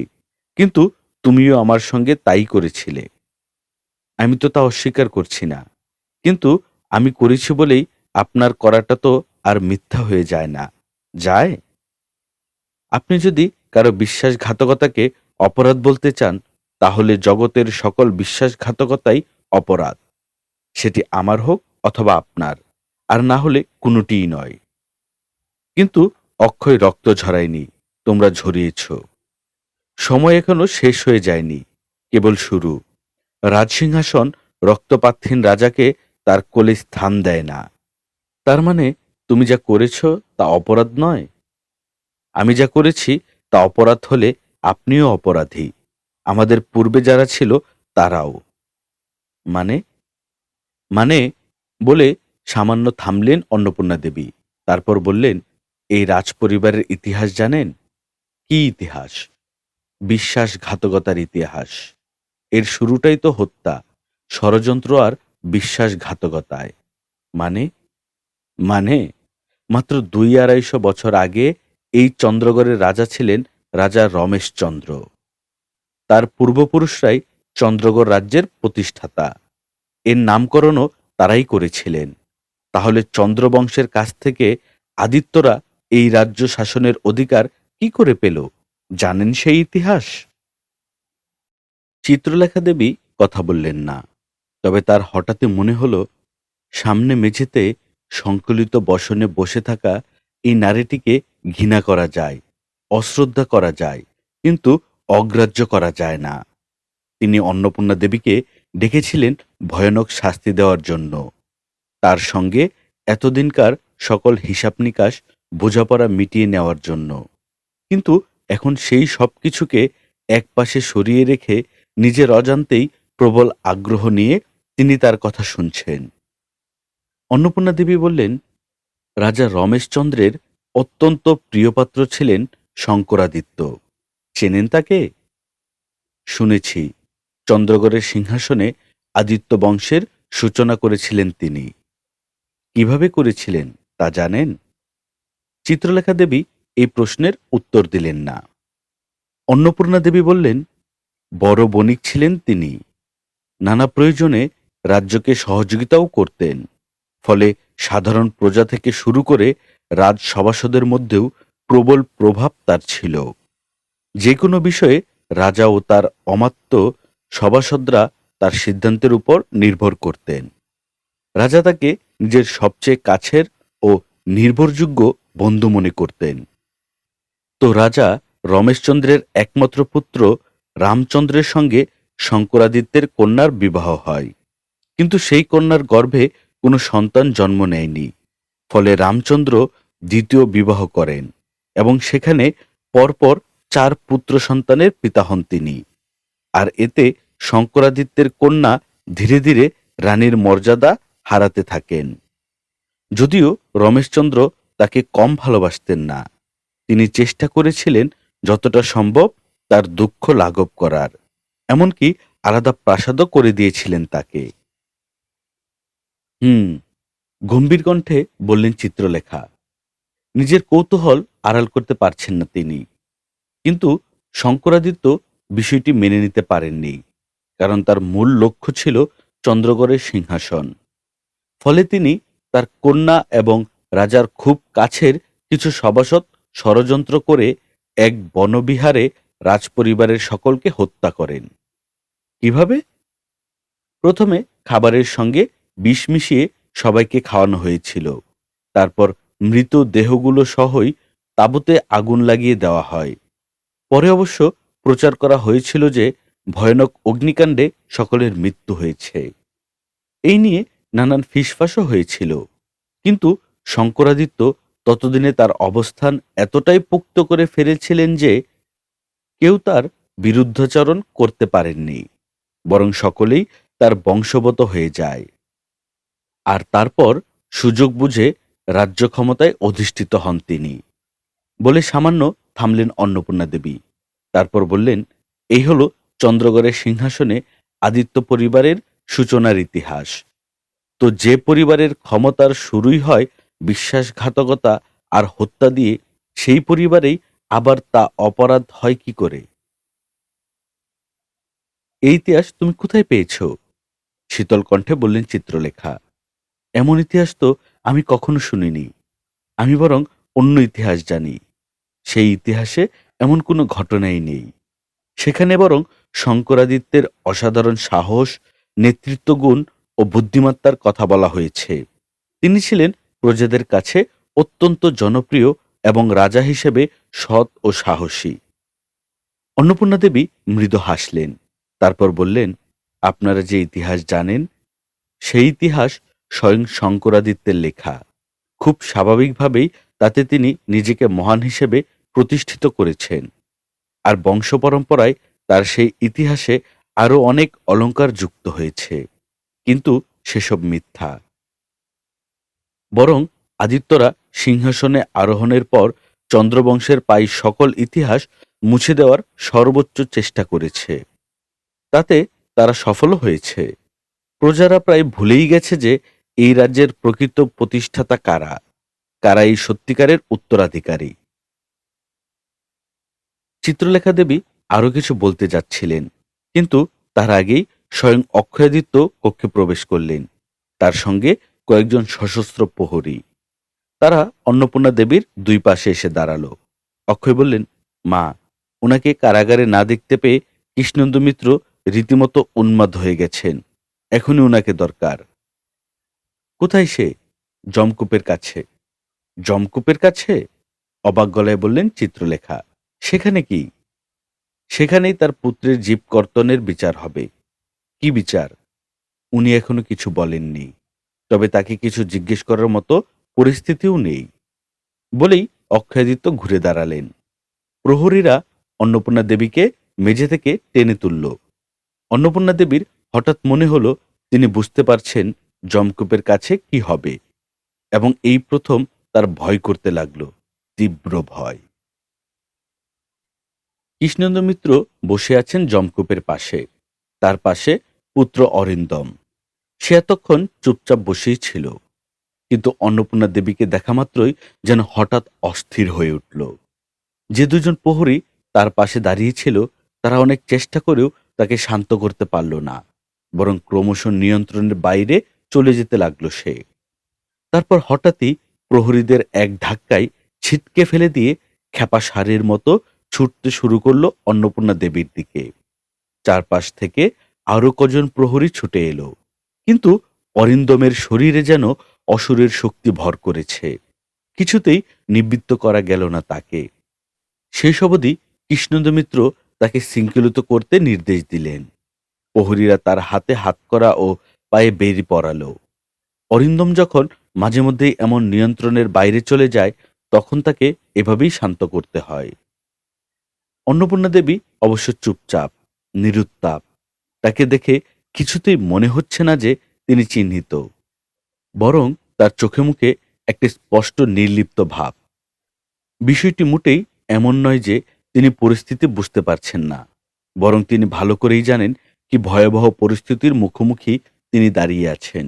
কিন্তু তুমিও আমার সঙ্গে তাই করেছিলে। আমি তো তা অস্বীকার করছি না। কিন্তু আমি করেছি বলেই আপনার করাটা তো আর মিথ্যা হয়ে যায় না, যায়? আপনি যদি কারো বিশ্বাসঘাতকতাকে অপরাধ বলতে চান, তাহলে জগতের সকল বিশ্বাসঘাতকতাই অপরাধ। সেটি আমার হোক অথবা আপনার, আর না হলে কোনোটিই নয়। কিন্তু অক্ষয় রক্ত ঝরায়নি, তোমরা ঝরিয়েছ। সময় এখনো শেষ হয়ে যায়নি, কেবল শুরু। রাজসিংহাসন রক্তপাতহীন রাজাকে তার কোলে স্থান দেয় না। তার মানে তুমি যা করেছ তা অপরাধ নয়? আমি যা করেছি তা অপরাধ হলে আপনিও অপরাধী, আমাদের পূর্বে যারা ছিল তারাও। মানে? মানে বলে সামান্য থামলেন অন্নপূর্ণা দেবী। তারপর বললেন, এই রাজপরিবারের ইতিহাস জানেন? কি ইতিহাস? বিশ্বাসঘাতকতার ইতিহাস। এর শুরুটাই তো হত্যা, ষড়যন্ত্র আর বিশ্বাসঘাতকতায়। মানে? মানে মাত্র 200-250 বছর আগে এই চন্দ্রগড়ের রাজা ছিলেন রাজা রমেশচন্দ্র। তার পূর্বপুরুষরাই চন্দ্রগড় রাজ্যের প্রতিষ্ঠাতা। এর নামকরণও তারাই করেছিলেন। তাহলে চন্দ্রবংশের কাছ থেকে আদিত্যরা এই রাজ্য শাসনের অধিকার কি করে পেল? জানেন সেই ইতিহাস? চিত্রলেখা দেবী কথা বললেন না। তবে তার হঠাৎই মনে হলো, সামনে মেঝেতে সংকলিত বসনে বসে থাকা এই নারীটিকে ঘৃণা করা যায়, অশ্রদ্ধা করা যায়, কিন্তু অগ্রাহ্য করা যায় না। তিনি অন্নপূর্ণা দেবীকে ডেকেছিলেন ভয়ানক শাস্তি দেওয়ার জন্য, তার সঙ্গে এতদিনকার সকল হিসাব নিকাশ বোঝাপড়া মিটিয়ে নেওয়ার জন্য। কিন্তু এখন সেই সব কিছুকে একপাশে সরিয়ে রেখে নিজের অজান্তেই প্রবল আগ্রহ নিয়ে তিনি তার কথা শুনছেন। অন্নপূর্ণা দেবী বললেন, রাজা রমেশচন্দ্রের অত্যন্ত প্রিয়পাত্র ছিলেন শঙ্করাদিত্য। চেনেন তাকে? শুনেছি, চন্দ্রগড়ের সিংহাসনে আদিত্য বংশের সূচনা করেছিলেন তিনি। কিভাবে করেছিলেন তা জানেন? চিত্রলেখা দেবী এই প্রশ্নের উত্তর দিলেন না। অন্নপূর্ণা দেবী বললেন, বড় বণিক ছিলেন তিনি। নানা প্রয়োজনে রাজ্যকে সহযোগিতাও করতেন। ফলে সাধারণ প্রজা থেকে শুরু করে রাজসভাসদের মধ্যেও প্রবল প্রভাব তার ছিল। যে কোনো বিষয়ে রাজা ও তার অমাত্য সভাসদরা তার সিদ্ধান্তের উপর নির্ভর করতেন। রাজা তাকে নিজের সবচেয়ে কাছের ও নির্ভরযোগ্য বন্ধু মনে করতেন। তো রাজা রমেশচন্দ্রের একমাত্র পুত্র রামচন্দ্রের সঙ্গে শঙ্করাদিত্যের কন্যার বিবাহ হয়। কিন্তু সেই কন্যার গর্ভে কোনো সন্তান জন্ম নেয়নি। ফলে রামচন্দ্র দ্বিতীয় বিবাহ করেন এবং সেখানে পরপর 4 পুত্র সন্তানের পিতা হন তিনি। আর এতে শঙ্করাদিত্যের কন্যা ধীরে ধীরে রানীর মর্যাদা হারাতে থাকেন। যদিও রমেশচন্দ্র তাকে কম ভালোবাসতেন না, তিনি চেষ্টা করেছিলেন যতটা সম্ভব তার দুঃখ লাঘব করার, এমনকি আলাদা প্রাসাদও করে দিয়েছিলেন তাকে। হুম, গম্ভীর কণ্ঠে বললেন চিত্রলেখা। নিজের কৌতূহল আড়াল করতে পারছেন না তিনি। কিন্তু শঙ্করাদিত্য বিষয়টি মেনে নিতে পারেননি, কারণ তার মূল লক্ষ্য ছিল চন্দ্রগড়ের সিংহাসন। ফলে তিনি তার কন্যা এবং রাজার খুব কাছের কিছু সভাসদ ষড়যন্ত্র করে এক বনবিহারে রাজপরিবারের সকলকে হত্যা করেন। কিভাবে? প্রথমে খাবারের সঙ্গে বিষ মিশিয়ে সবাইকে খাওয়ানো হয়েছিল। তারপর মৃত দেহগুলো সহই তাঁবুতে আগুন লাগিয়ে দেওয়া হয়। পরে অবশ্য প্রচার করা হয়েছিল যে ভয়ানক অগ্নিকাণ্ডে সকলের মৃত্যু হয়েছে। এই নিয়ে নানান ফিসফাসও হয়েছিল। কিন্তু শঙ্করাদিত্য ততদিনে তার অবস্থান এতটাই পোক্ত করে ফেলেছিলেন যে কেউ তার বিরুদ্ধাচরণ করতে পারেননি, বরং সকলেই তার বংশগত হয়ে যায়। আর তারপর সুযোগ বুঝে রাজ্য ক্ষমতায় অধিষ্ঠিত হন তিনি। বলে সামান্য থামলেন অন্নপূর্ণা দেবী। তারপর বললেন, এই হলো চন্দ্রগড়ের সিংহাসনে আদিত্য পরিবারের সূচনার ইতিহাস। তো যে পরিবারের ক্ষমতার শুরুই হয় বিশ্বাসঘাতকতা আর হত্যা দিয়ে, সেই পরিবারেই আবার তা অপরাধ হয় কি করে? এই ইতিহাস তুমি কোথায় পেয়েছ? শীতল কণ্ঠে বললেন চিত্রলেখা। এমন ইতিহাস তো আমি কখনো শুনিনি। আমি বরং অন্য ইতিহাস জানি। সেই ইতিহাসে এমন কোনো ঘটনাই নেই। সেখানে বরং শঙ্করাদিত্যের অসাধারণ সাহস, নেতৃত্বগুণ ও বুদ্ধিমত্তার কথা বলা হয়েছে। তিনি ছিলেন প্রজাদের কাছে অত্যন্ত জনপ্রিয় এবং রাজা হিসেবে সৎ ও সাহসী। অন্নপূর্ণা দেবী মৃদু হাসলেন। তারপর বললেন, আপনারা যে ইতিহাস জানেন, সেই ইতিহাস স্বয়ং শঙ্করাদিত্যের লেখা। খুব স্বাভাবিকভাবেই তাতে তিনি নিজেকে মহান হিসেবে প্রতিষ্ঠিত করেছেন। আর বংশ পরম্পরায় তার সেই ইতিহাসে আরও অনেক অলংকার যুক্ত হয়েছে, কিন্তু সেসব মিথ্যা। বরং আদিত্যরা সিংহাসনে আরোহণের পর চন্দ্রবংশের প্রায় সকল ইতিহাস মুছে দেওয়ার সর্বোচ্চ চেষ্টা করেছে। তাতে তারা সফলও হয়েছে। প্রজারা প্রায় ভুলেই গেছে যে এই রাজ্যের প্রকৃত প্রতিষ্ঠাতা কারা, কারা এই সত্যিকারের উত্তরাধিকারী। চিত্রলেখা দেবী আরো কিছু বলতে যাচ্ছিলেন, কিন্তু তার আগেই স্বয়ং অক্ষয়াদিত্য কক্ষে প্রবেশ করলেন, তার সঙ্গে কয়েকজন সশস্ত্র প্রহরী। তারা অন্নপূর্ণা দেবীর দুই পাশে এসে দাঁড়ালো। অক্ষয় বললেন, মা, ওনাকে কারাগারে না দেখতে পেয়ে কৃষ্ণেন্দু মিত্র রীতিমতো উন্মাদ হয়ে গেছেন। এখনই ওনাকে দরকার। কোথায় সে? জমকূপের কাছে। জমকূপের কাছে? অবাক গলায় বললেন চিত্রলেখা। সেখানে কি? সেখানেই তার পুত্রের জীব কর্তনের বিচার হবে। কি বিচার? উনি এখনো কিছু বলেননি, তবে তাকে কিছু জিজ্ঞেস করার মতো পরিস্থিতিও নেই বলেই অক্ষয়াদিত্য ঘুরে দাঁড়ালেন। প্রহরীরা অন্নপূর্ণা দেবীকে মেঝে থেকে টেনে তুলল। অন্নপূর্ণা দেবীর হঠাৎ মনে হলো তিনি বুঝতে পারছেন জমকূপের কাছে কি হবে, এবং এই প্রথম তার ভয় করতে লাগল, তীব্র ভয়। কৃষ্ণেন্দু মিত্র বসে আছেন জমকূপের পাশে, তার পাশে পুত্র অরিন্দম। সে এতক্ষণ চুপচাপ বসেই ছিল, কিন্তু অন্নপূর্ণা দেবীকে দেখা মাত্রই যেন হঠাৎ অস্থির হয়ে উঠল। যে দুজন প্রহরী তার পাশে দাঁড়িয়েছিল তারা অনেক চেষ্টা করেও তাকে শান্ত করতে পারল না, বরং ক্রমশ নিয়ন্ত্রণের বাইরে চলে যেতে লাগল সে। তারপর হঠাৎই প্রহরীদের এক ধাক্কায় ছিটকে ফেলে দিয়ে খ্যাপা ষাঁড়ের মতো ছুটতে শুরু করল অন্নপূর্ণা দেবীর দিকে। চারপাশ থেকে আরো কজন প্রহরী ছুটে এলো, কিন্তু অরিন্দমের শরীরে যেন অসুরের শক্তি ভর করেছে, কিছুতেই নিবৃত্ত করা গেল না তাকে। শেষ অবধি কৃষ্ণেন্দু মিত্র তাকে শৃঙ্খলিত করতে নির্দেশ দিলেন। প্রহরীরা তার হাতে হাতকড়া ও পায়ে বেড়ি পরালো। অরিন্দম যখন মাঝে মধ্যেই এমন নিয়ন্ত্রণের বাইরে চলে যায়, তখন তাকে এভাবেই শান্ত করতে হয়। অন্নপূর্ণা দেবী অবশ্য চুপচাপ, নিরুত্তাপ। তাকে দেখে কিছুতেই মনে হচ্ছে না যে তিনি চিহ্নিত, বরং তার চোখে মুখে একটি স্পষ্ট নির্লিপ্ত ভাব। বিষয়টি মোটেই এমন নয় যে তিনি পরিস্থিতি বুঝতে পারছেন না, বরং তিনি ভালো করেই জানেন কি ভয়াবহ পরিস্থিতির মুখোমুখি তিনি দাঁড়িয়ে আছেন।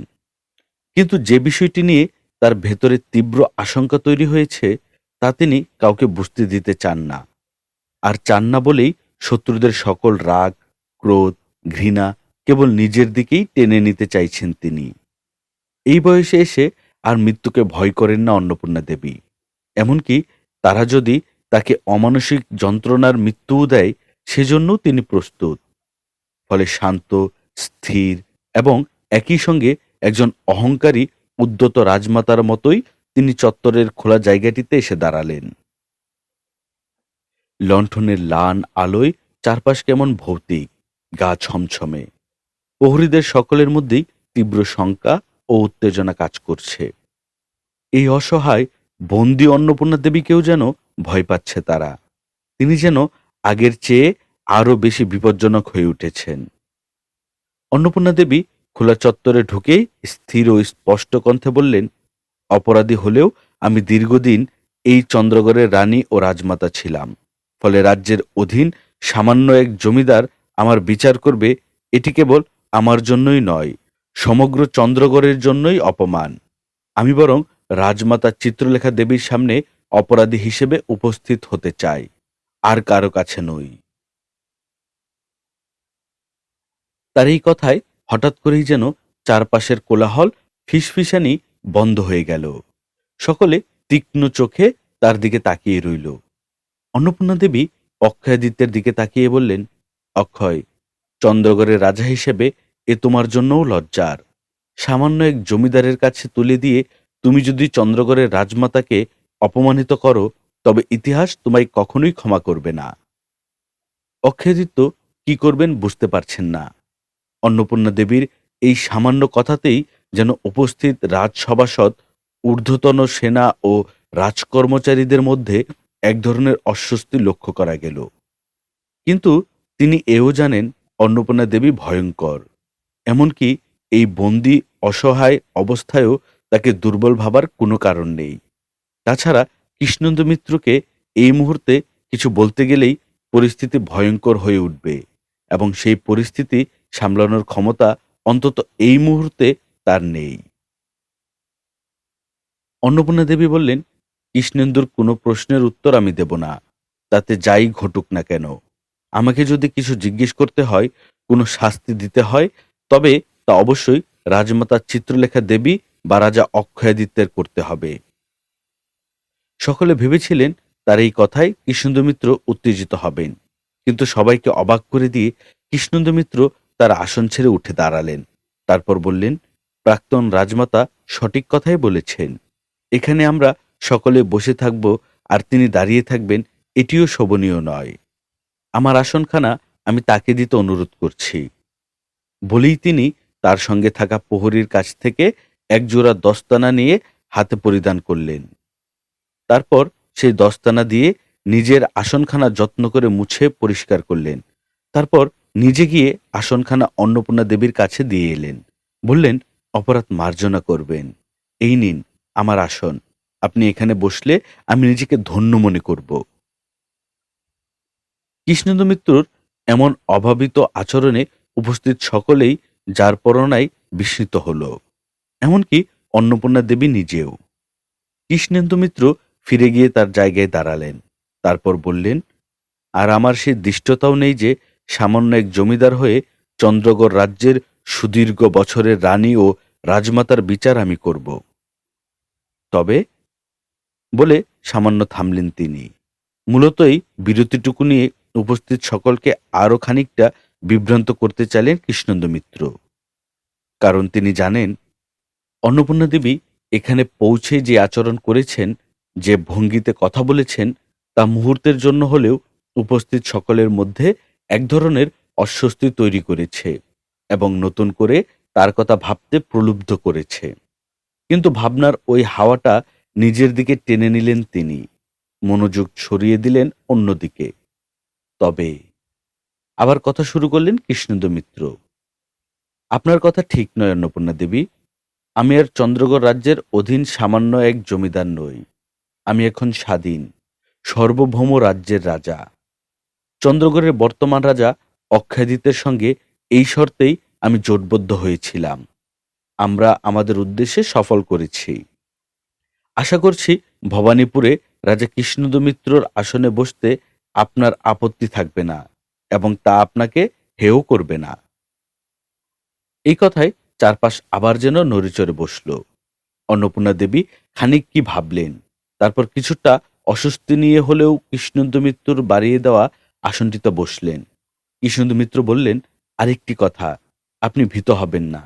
কিন্তু যে বিষয়টি নিয়ে তার ভেতরে তীব্র আশঙ্কা তৈরি হয়েছে তা তিনি কাউকে বুঝতে দিতে চান না। আর চান না বলেই শত্রুদের সকল রাগ, ক্রোধ, ঘৃণা কেবল নিজের দিকেই টেনে নিতে চাইছেন তিনি। এই বয়সে এসে আর মৃত্যুকে ভয় করেন না অন্নপূর্ণা দেবী। এমনকি তারা যদি তাকে অমানসিক যন্ত্রণার মৃত্যুও দেয়, সেজন্যও তিনি প্রস্তুত। ফলে শান্ত, স্থির এবং একই সঙ্গে একজন অহংকারী উদ্যত রাজমাতার মতোই তিনি চত্বরের খোলা জায়গাটিতে এসে দাঁড়ালেন। লণ্ঠনের লান আলোয় চারপাশ কেমন ভৌতিক, গা ছমছমে। প্রহরীদের সকলের মধ্যেই তীব্র শঙ্কা ও উত্তেজনা কাজ করছে। এই অসহায় বন্দী অন্নপূর্ণা দেবীকেও যেন ভয় পাচ্ছে তারা। তিনি যেন আগের চেয়ে আরো বেশি বিপজ্জনক হয়ে উঠেছেন। অন্নপূর্ণা দেবী খোলা চত্বরে ঢুকেই স্থির ও স্পষ্ট কণ্ঠে বললেন, অপরাধী হলেও আমি দীর্ঘদিন এই চন্দ্রগড়ের রানী ও রাজমাতা ছিলাম। ফলে রাজ্যের অধীন সামান্য এক জমিদার আমার বিচার করবে, এটি কেবল আমার জন্যই নয়, সমগ্র চন্দ্রগড়ের জন্যই অপমান। আমি বরং রাজমাতা চিত্রলেখা দেবীর সামনে অপরাধী হিসেবে উপস্থিত হতে চাই, আর কারো কাছে নই। তার এই কথায় হঠাৎ করেই যেন চারপাশের কোলাহল ফিসফিসানি বন্ধ হয়ে গেল। সকলে তীক্ষ্ণ চোখে তার দিকে তাকিয়ে রইল। অন্নপূর্ণা দেবী অক্ষয়াদিত্যের দিকে তাকিয়ে বললেন, অক্ষয়, চন্দ্রগড়ের রাজা হিসেবে এ তোমার জন্যও লজ্জার। সামান্য এক জমিদারের কাছে তুলে দিয়ে তুমি যদি চন্দ্রগড়ের রাজমাতাকে অপমানিত করো, তবে ইতিহাস তোমায় কখনোই ক্ষমা করবে না। অক্ষয়াদিত্য কি করবেন বুঝতে পারছেন না। অন্নপূর্ণা দেবীর এই সামান্য কথাতেই যেন উপস্থিত রাজসভাসদ, ঊর্ধ্বতন সেনা ও রাজকর্মচারীদের মধ্যে এক ধরনের অস্বস্তি লক্ষ্য করা গেল। কিন্তু তিনি এও জানেন অন্নপূর্ণা দেবী ভয়ঙ্কর। এমনকি এই বন্দি অসহায় অবস্থায়ও তাকে দুর্বল ভাবার কোনো কারণ নেই। তাছাড়া কৃষ্ণেন্দু মিত্রকে এই মুহূর্তে কিছু বলতে গেলেই পরিস্থিতি ভয়ঙ্কর হয়ে উঠবে, এবং সেই পরিস্থিতি সামলানোর ক্ষমতা অন্তত এই মুহূর্তে তার নেই। অন্নপূর্ণা দেবী বললেন, কৃষ্ণেন্দুর কোনো প্রশ্নের উত্তর আমি দেব না, তাতে যাই ঘটুক না কেন। আমাকে যদি কিছু জিজ্ঞেস করতে হয়, কোনো শাস্তি দিতে হয়, তবে তা অবশ্যই রাজমাতা চিত্রলেখা দেবী বা রাজা অক্ষয়াদিত্যের করতে হবে। সকলে ভেবেছিলেন তার এই কথায় কৃষ্ণেন্দু মিত্র উত্তেজিত হবেন, কিন্তু সবাইকে অবাক করে দিয়ে কৃষ্ণেন্দু মিত্র তার আসন ছেড়ে উঠে দাঁড়ালেন। তারপর বললেন, প্রাক্তন রাজমাতা সঠিক কথাই বলেছেন। এখানে আমরা সকলে বসে থাকব আর তিনি দাঁড়িয়ে থাকবেন, এটিও শোভনীয় নয়। আমার আসনখানা আমি তাকে দিতে অনুরোধ করছি। বলেই তিনি তার সঙ্গে থাকা প্রহরীর কাছ থেকে একজোড়া দস্তানা নিয়ে হাতে পরিধান করলেন। তারপর সেই দস্তানা দিয়ে নিজের আসনখানা যত্ন করে মুছে পরিষ্কার করলেন। তারপর নিজে গিয়ে আসনখানা অন্নপূর্ণা দেবীর কাছে দিয়ে এলেন। বললেন, অপরাধ মার্জনা করবেন। এই নিন আমার আসন, আপনি এখানে বসলে আমি নিজেকে ধন্য মনে করব। কৃষ্ণেন্দু মিত্রর এমন অভাবিত আচরণে উপস্থিত সকলেই যার পরনায় বিস্মিত হল, এমনকি অন্নপূর্ণা দেবী নিজেও। কৃষ্ণেন্দু মিত্র ফিরে গিয়ে তার জায়গায় দাঁড়ালেন। তারপর বললেন, আর আমার সেই দৃষ্টতাও নেই যে সামান্য এক জমিদার হয়ে চন্দ্রগড় রাজ্যের সুদীর্ঘ বছরের রানী ও রাজমাতার বিচার আমি করব। তবে বলে সামান্য থামলেন তিনি। মূলত এই বিরতিটুকু নিয়ে উপস্থিত সকলকে আরও খানিকটা বিভ্রান্ত করতে চাইলেন কৃষ্ণেন্দু মিত্র। কারণ তিনি জানেন, অন্নপূর্ণা দেবী এখানে পৌঁছে যে আচরণ করেছেন, যে ভঙ্গিতে কথা বলেছেন, তা মুহূর্তের জন্য হলেও উপস্থিত সকলের মধ্যে এক ধরনের অস্বস্তি তৈরি করেছে এবং নতুন করে তার কথা ভাবতে প্রলুব্ধ করেছে। কিন্তু ভাবনার ওই হাওয়াটা নিজের দিকে টেনে নিলেন তিনি, মনোযোগ সরিয়ে দিলেন অন্যদিকে। তবে আবার কথা শুরু করলেন কৃষ্ণেন্দু মিত্র। আপনার কথা ঠিক নয় অন্নপূর্ণা দেবী। আমি আর চন্দ্রগড় রাজ্যের অধীন সামান্য এক জমিদার নই। আমি এখন স্বাধীন, সার্বভৌম রাজ্যের রাজা। চন্দ্রগড়ের বর্তমান রাজা অক্ষয়াদিত্যের সঙ্গে এই শর্তেই আমি জোটবদ্ধ হয়েছিলাম। আমরা আমাদের উদ্দেশ্যে সফল করেছি। আশা করছি ভবানীপুরে রাজা কৃষ্ণেন্দু মিত্রর আসনে বসতে আপনার আপত্তি থাকবে না এবং তা আপনাকে হেয় করবে না। এই কথায় চারপাশ আবার যেন নড়েচড়ে বসল। অন্নপূর্ণা দেবী খানিক কি ভাবলেন, তারপর কিছুটা অস্বস্তি নিয়ে হলেও কৃষ্ণেন্দু মিত্রর বাড়িয়ে দেওয়া আসনটিতে বসলেন। কৃষ্ণেন্দু মিত্র বললেন, আরেকটি কথা, আপনি ভীত হবেন না।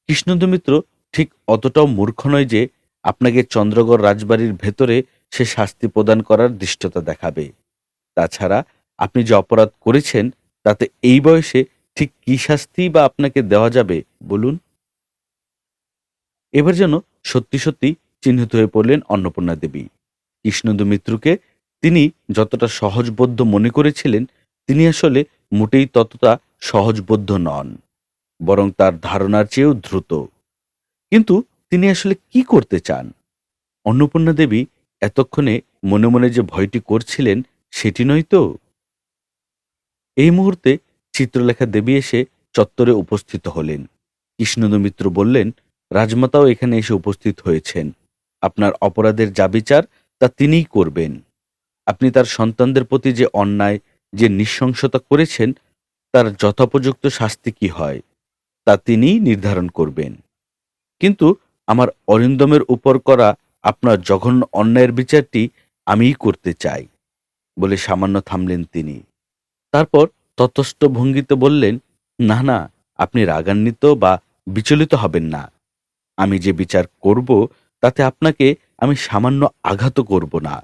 কৃষ্ণেন্দু মিত্র ঠিক অতটাও মূর্খ নয় যে আপনাকে চন্দ্রগড় রাজবাড়ির ভেতরে সে শাস্তি প্রদান করার ধৃষ্টতা দেখাবে। তাছাড়া আপনি যে অপরাধ করেছেন, তাতে এই বয়সে ঠিক কি শাস্তি বা আপনাকে দেওয়া যাবে বলুন? এবার যেন সত্যি সত্যি চিহ্নিত হয়ে পড়লেন অন্নপূর্ণা দেবী। কৃষ্ণেন্দু মিত্রকে তিনি যতটা সহজবোধ্য মনে করেছিলেন, তিনি আসলে মোটেই ততটা সহজবোধ্য নন, বরং তার ধারণার চেয়েও দ্রুত। কিন্তু তিনি আসলে কি করতে চান? অন্নপূর্ণা দেবী এতক্ষণে মনে মনে যে ভয়টি করছিলেন, সেটি নয় তো? এই মুহূর্তে চিত্রলেখা দেবী এসে চত্বরে উপস্থিত হলেন। কৃষ্ণেন্দু মিত্র বললেন, রাজমাতাও এখানে এসে উপস্থিত হয়েছেন। আপনার অপরাধের যা বিচার তা তিনিই করবেন। আপনি তার সন্তানদের প্রতি যে অন্যায়, যে নৃশংসতা করেছেন, তার যথোপযুক্ত শাস্তি কি হয় তা তিনিই নির্ধারণ করবেন। কিন্তু আমার অরিন্দমের উপর করা আপনার জঘন্য অন্যায়ের বিচারটি আমিই করতে চাই বলে সামান্য থামলেন তিনি। তারপর ততস্থ ভঙ্গিতে বললেন, না না, আপনি রাগান্বিত বা বিচলিত হবেন না। আমি যে বিচার করব তাতে আপনাকে আমি সামান্য আঘাত করব না,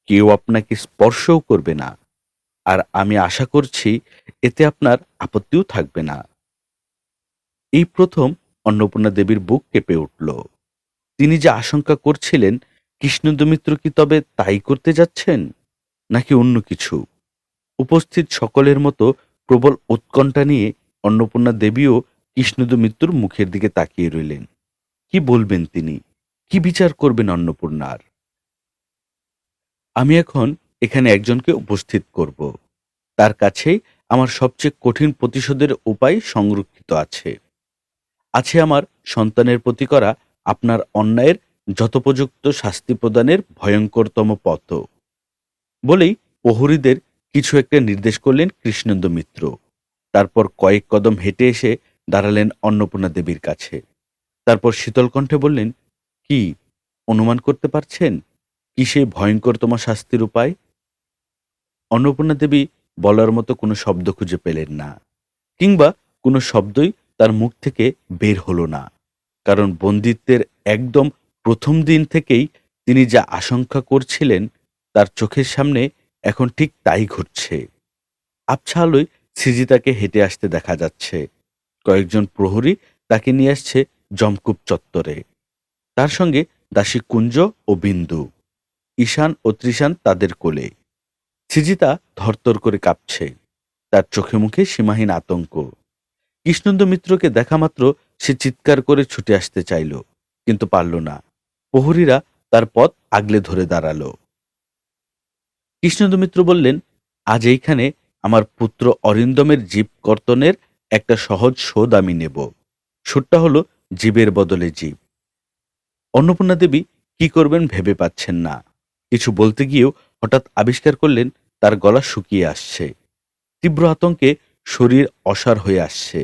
কেউ আপনাকে স্পর্শও করবে না। আর আমি আশা করছি এতে আপনার আপত্তিও থাকবে না। এই প্রথম অন্নপূর্ণা দেবীর বুক কেঁপে উঠল। তিনি যে আশঙ্কা করছিলেন, কৃষ্ণেন্দু মিত্র কি তবে তাই করতে যাচ্ছেন, নাকি অন্য কিছু? উপস্থিত সকলের মতো প্রবল উৎকণ্ঠা নিয়ে অন্নপূর্ণা দেবীও কৃষ্ণেন্দু মিত্রর মুখের দিকে তাকিয়ে রইলেন। কি বলবেন তিনি? কি বিচার করবেন অন্নপূর্ণার? আমি এখন এখানে একজনকে উপস্থিত করব। তার কাছেই আমার সবচেয়ে কঠিন প্রতিশোধের উপায় সংরক্ষিত আছে। আছে আমার সন্তানের প্রতি করা আপনার অন্যায়ের যথোপযুক্ত শাস্তি প্রদানের ভয়ঙ্করতম পথ। বলেই প্রহরীদের কিছু একটা নির্দেশ করলেন কৃষ্ণেন্দু মিত্র। তারপর কয়েক কদম হেঁটে এসে দাঁড়ালেন অন্নপূর্ণা দেবীর কাছে। তারপর শীতল কণ্ঠে বললেন, কি অনুমান করতে পারছেন কি সেই ভয়ঙ্করতম শাস্তির উপায়? অন্নপূর্ণা দেবী বলার মতো কোনো শব্দ খুঁজে পেলেন না, কিংবা কোনো শব্দই তার মুখ থেকে বের হলো না। কারণ বন্দিত্বের একদম প্রথম দিন থেকেই তিনি যা আশঙ্কা করছিলেন তার চোখের সামনে এখন ঠিক তাই ঘটছে। আবছা আলোয় সৃজিতাকে হেঁটে আসতে দেখা যাচ্ছে। কয়েকজন প্রহরী তাকে নিয়ে আসছে জমকূপ চত্বরে। তার সঙ্গে দাসী কুঞ্জ ও বিন্দু, ঈশান ও ত্রিশান তাদের কোলে। সৃজিতা ধরতর করে কাঁপছে, তার চোখে মুখে সীমাহীন আতঙ্ক। কৃষ্ণেন্দু মিত্রকে দেখা মাত্র সে চিৎকার করে ছুটে আসতে চাইল, কিন্তু পারল না। প্রহরীরা তার পথ আগলে ধরে দাঁড়ালো। কৃষ্ণেন্দু মিত্র বললেন, আজ এইখানে আমার পুত্র অরিন্দমের জীব কর্তনের একটা সহজ শোধ আমি নেব। শোধটা হলো জীবের বদলে জীব। অন্নপূর্ণা দেবী কি করবেন ভেবে পাচ্ছেন না। কিছু বলতে গিয়েও হঠাৎ আবিষ্কার করলেন তার গলা শুকিয়ে আসছে। তীব্র আতঙ্কে শরীর অসাড় হয়ে আসছে।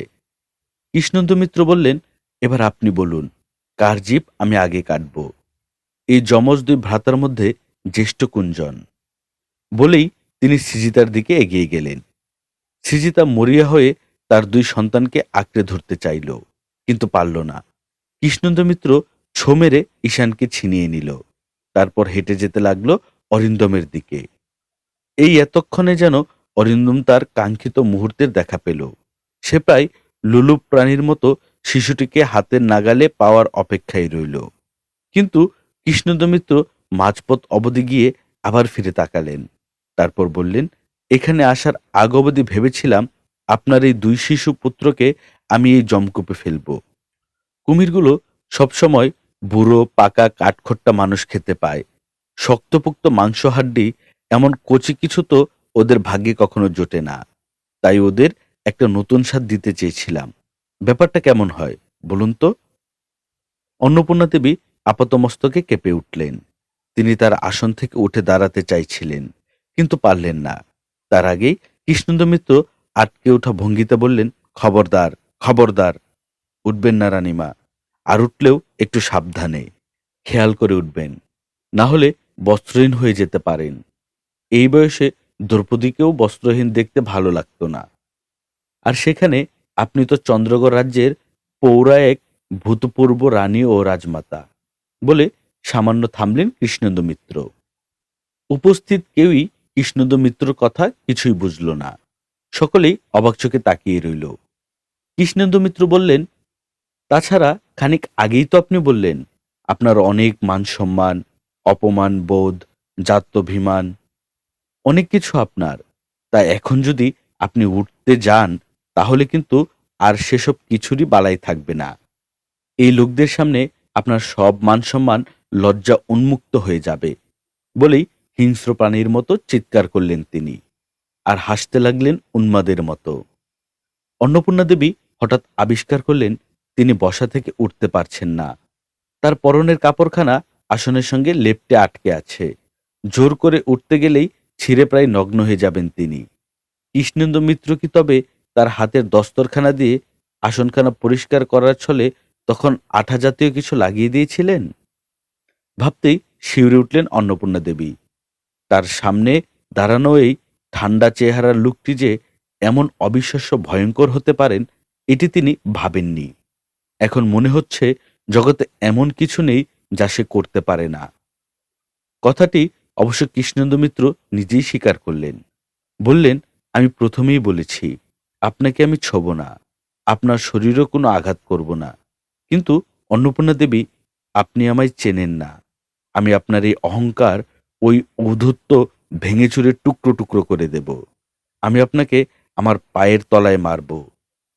কৃষ্ণেন্দু মিত্র বললেন, এবার আপনি বলুন, কার জীব আমি আগে কাটব? এই যমজ দুই ভ্রাতার মধ্যে জ্যেষ্ঠ কুঞ্জন। বলেই তিনি সৃজিতার দিকে এগিয়ে গেলেন। সৃজিতা মরিয়া হয়ে তার দুই সন্তানকে আঁকড়ে ধরতে চাইল, কিন্তু পারল না। কৃষ্ণেন্দু মিত্র ছো মেরে ঈশানকে ছিনিয়ে নিল। তারপর হেঁটে যেতে লাগল অরিন্দমের দিকে। এই এতক্ষণে যেন অরিন্দম তার কাঙ্ক্ষিত মুহূর্তের দেখা পেল। সে প্রায় লুলুপ প্রাণীর মতো শিশুটিকে হাতের নাগালে পাওয়ার অপেক্ষায় রইল। কিন্তু কৃষ্ণেন্দু মিত্র মাঝপথ অবধি গিয়ে আবার ফিরে তাকালেন। তারপর বললেন, এখানে আসার আগ অবধি ভেবেছিলাম আপনার এই দুই শিশু পুত্রকে আমি এই জমকূপে ফেলব। কুমিরগুলো সবসময় বুড়ো পাকা কাঠখোট্টা মানুষ খেতে পায়। শক্তপোক্ত মাংসহাড্ডি এমন কচি কিছু তো ওদের ভাগ্যে কখনো জোটে না। তাই ওদের একটা নতুন স্বাদ দিতে চেয়েছিলাম। ব্যাপারটা কেমন হয় বলুন তো? অন্নপূর্ণা দেবী আপাতমস্তকে কেঁপে উঠলেন। তিনি তার আসন থেকে উঠে দাঁড়াতে চাইছিলেন, কিন্তু পারলেন না। তার আগেই কৃষ্ণেন্দু মিত্র আটকে ওঠা ভঙ্গিতে বললেন, খবরদার, খবরদার, উঠবেন না রানীমা। আর উঠলেও একটু সাবধানে, খেয়াল করে উঠবেন, না হলে বস্ত্রহীন হয়ে যেতে পারেন। এই বয়সে দ্রৌপদীকেও বস্ত্রহীন দেখতে ভালো লাগতো না। আর সেখানে আপনি তো চন্দ্রগড় রাজ্যের পৌরা এক ভূতপূর্ব রানী ও রাজমাতা। বলে সামান্য থামলেন কৃষ্ণেন্দু মিত্র। উপস্থিত কেউই কৃষ্ণেন্দু মিত্রর কথা কিছুই বুঝল না। সকলেই অবাক চোখে তাকিয়ে রইল। কৃষ্ণেন্দু মিত্র বললেন, তাছাড়া খানিক আগেই তো আপনি বললেন আপনার অনেক মান সম্মান, অপমান বোধ, জাত্যাভিমান, অনেক কিছু আপনার। তাই এখন যদি আপনি উঠতে যান তাহলে কিন্তু আর সেসব কিছুরই বালাই থাকবে না। এই লোকদের সামনে আপনার সব মান সম্মান লজ্জা উন্মুক্ত হয়ে যাবে। বলেই হিংস্র প্রাণীর মতো চিৎকার করলেন তিনি, আর হাসতে লাগলেন উন্মাদের মতো। অন্নপূর্ণা দেবী হঠাৎ আবিষ্কার করলেন তিনি বসা থেকে উঠতে পারছেন না। তার পরনের কাপড়খানা আসনের সঙ্গে লেপ্টে আটকে আছে। জোর করে উঠতে গেলেই ছিঁড়ে প্রায় নগ্ন হয়ে যাবেন তিনি। কৃষ্ণেন্দু মিত্র কি তবে তার হাতের দস্তরখানা দিয়ে আসনখানা পরিষ্কার করার ছলে তখন আঠা জাতীয় কিছু লাগিয়ে দিয়েছিলেন? ভাবতেই শিউরে উঠলেন অন্নপূর্ণা দেবী। তার সামনে দাঁড়ানো এই ঠান্ডা চেহারার লোকটি যে এমন অবিশ্বাস্য ভয়ঙ্কর হতে পারেন এটি তিনি ভাবেননি। এখন মনে হচ্ছে জগতে এমন কিছু নেই যা সে করতে পারে না। কথাটি অবশ্য কৃষ্ণেন্দু মিত্র নিজেই স্বীকার করলেন। বললেন, আমি প্রথমেই বলেছি আপনাকে আমি ছোব না, আপনার শরীরেও কোনো আঘাত করব না। কিন্তু অন্নপূর্ণা দেবী, আপনি আমায় চেনেন না। আমি আপনার এই অহংকার, ওই ঔদ্ধত্য ভেঙে চুরে টুকরো টুকরো করে দেব। আমি আপনাকে আমার পায়ের তলায় মারব।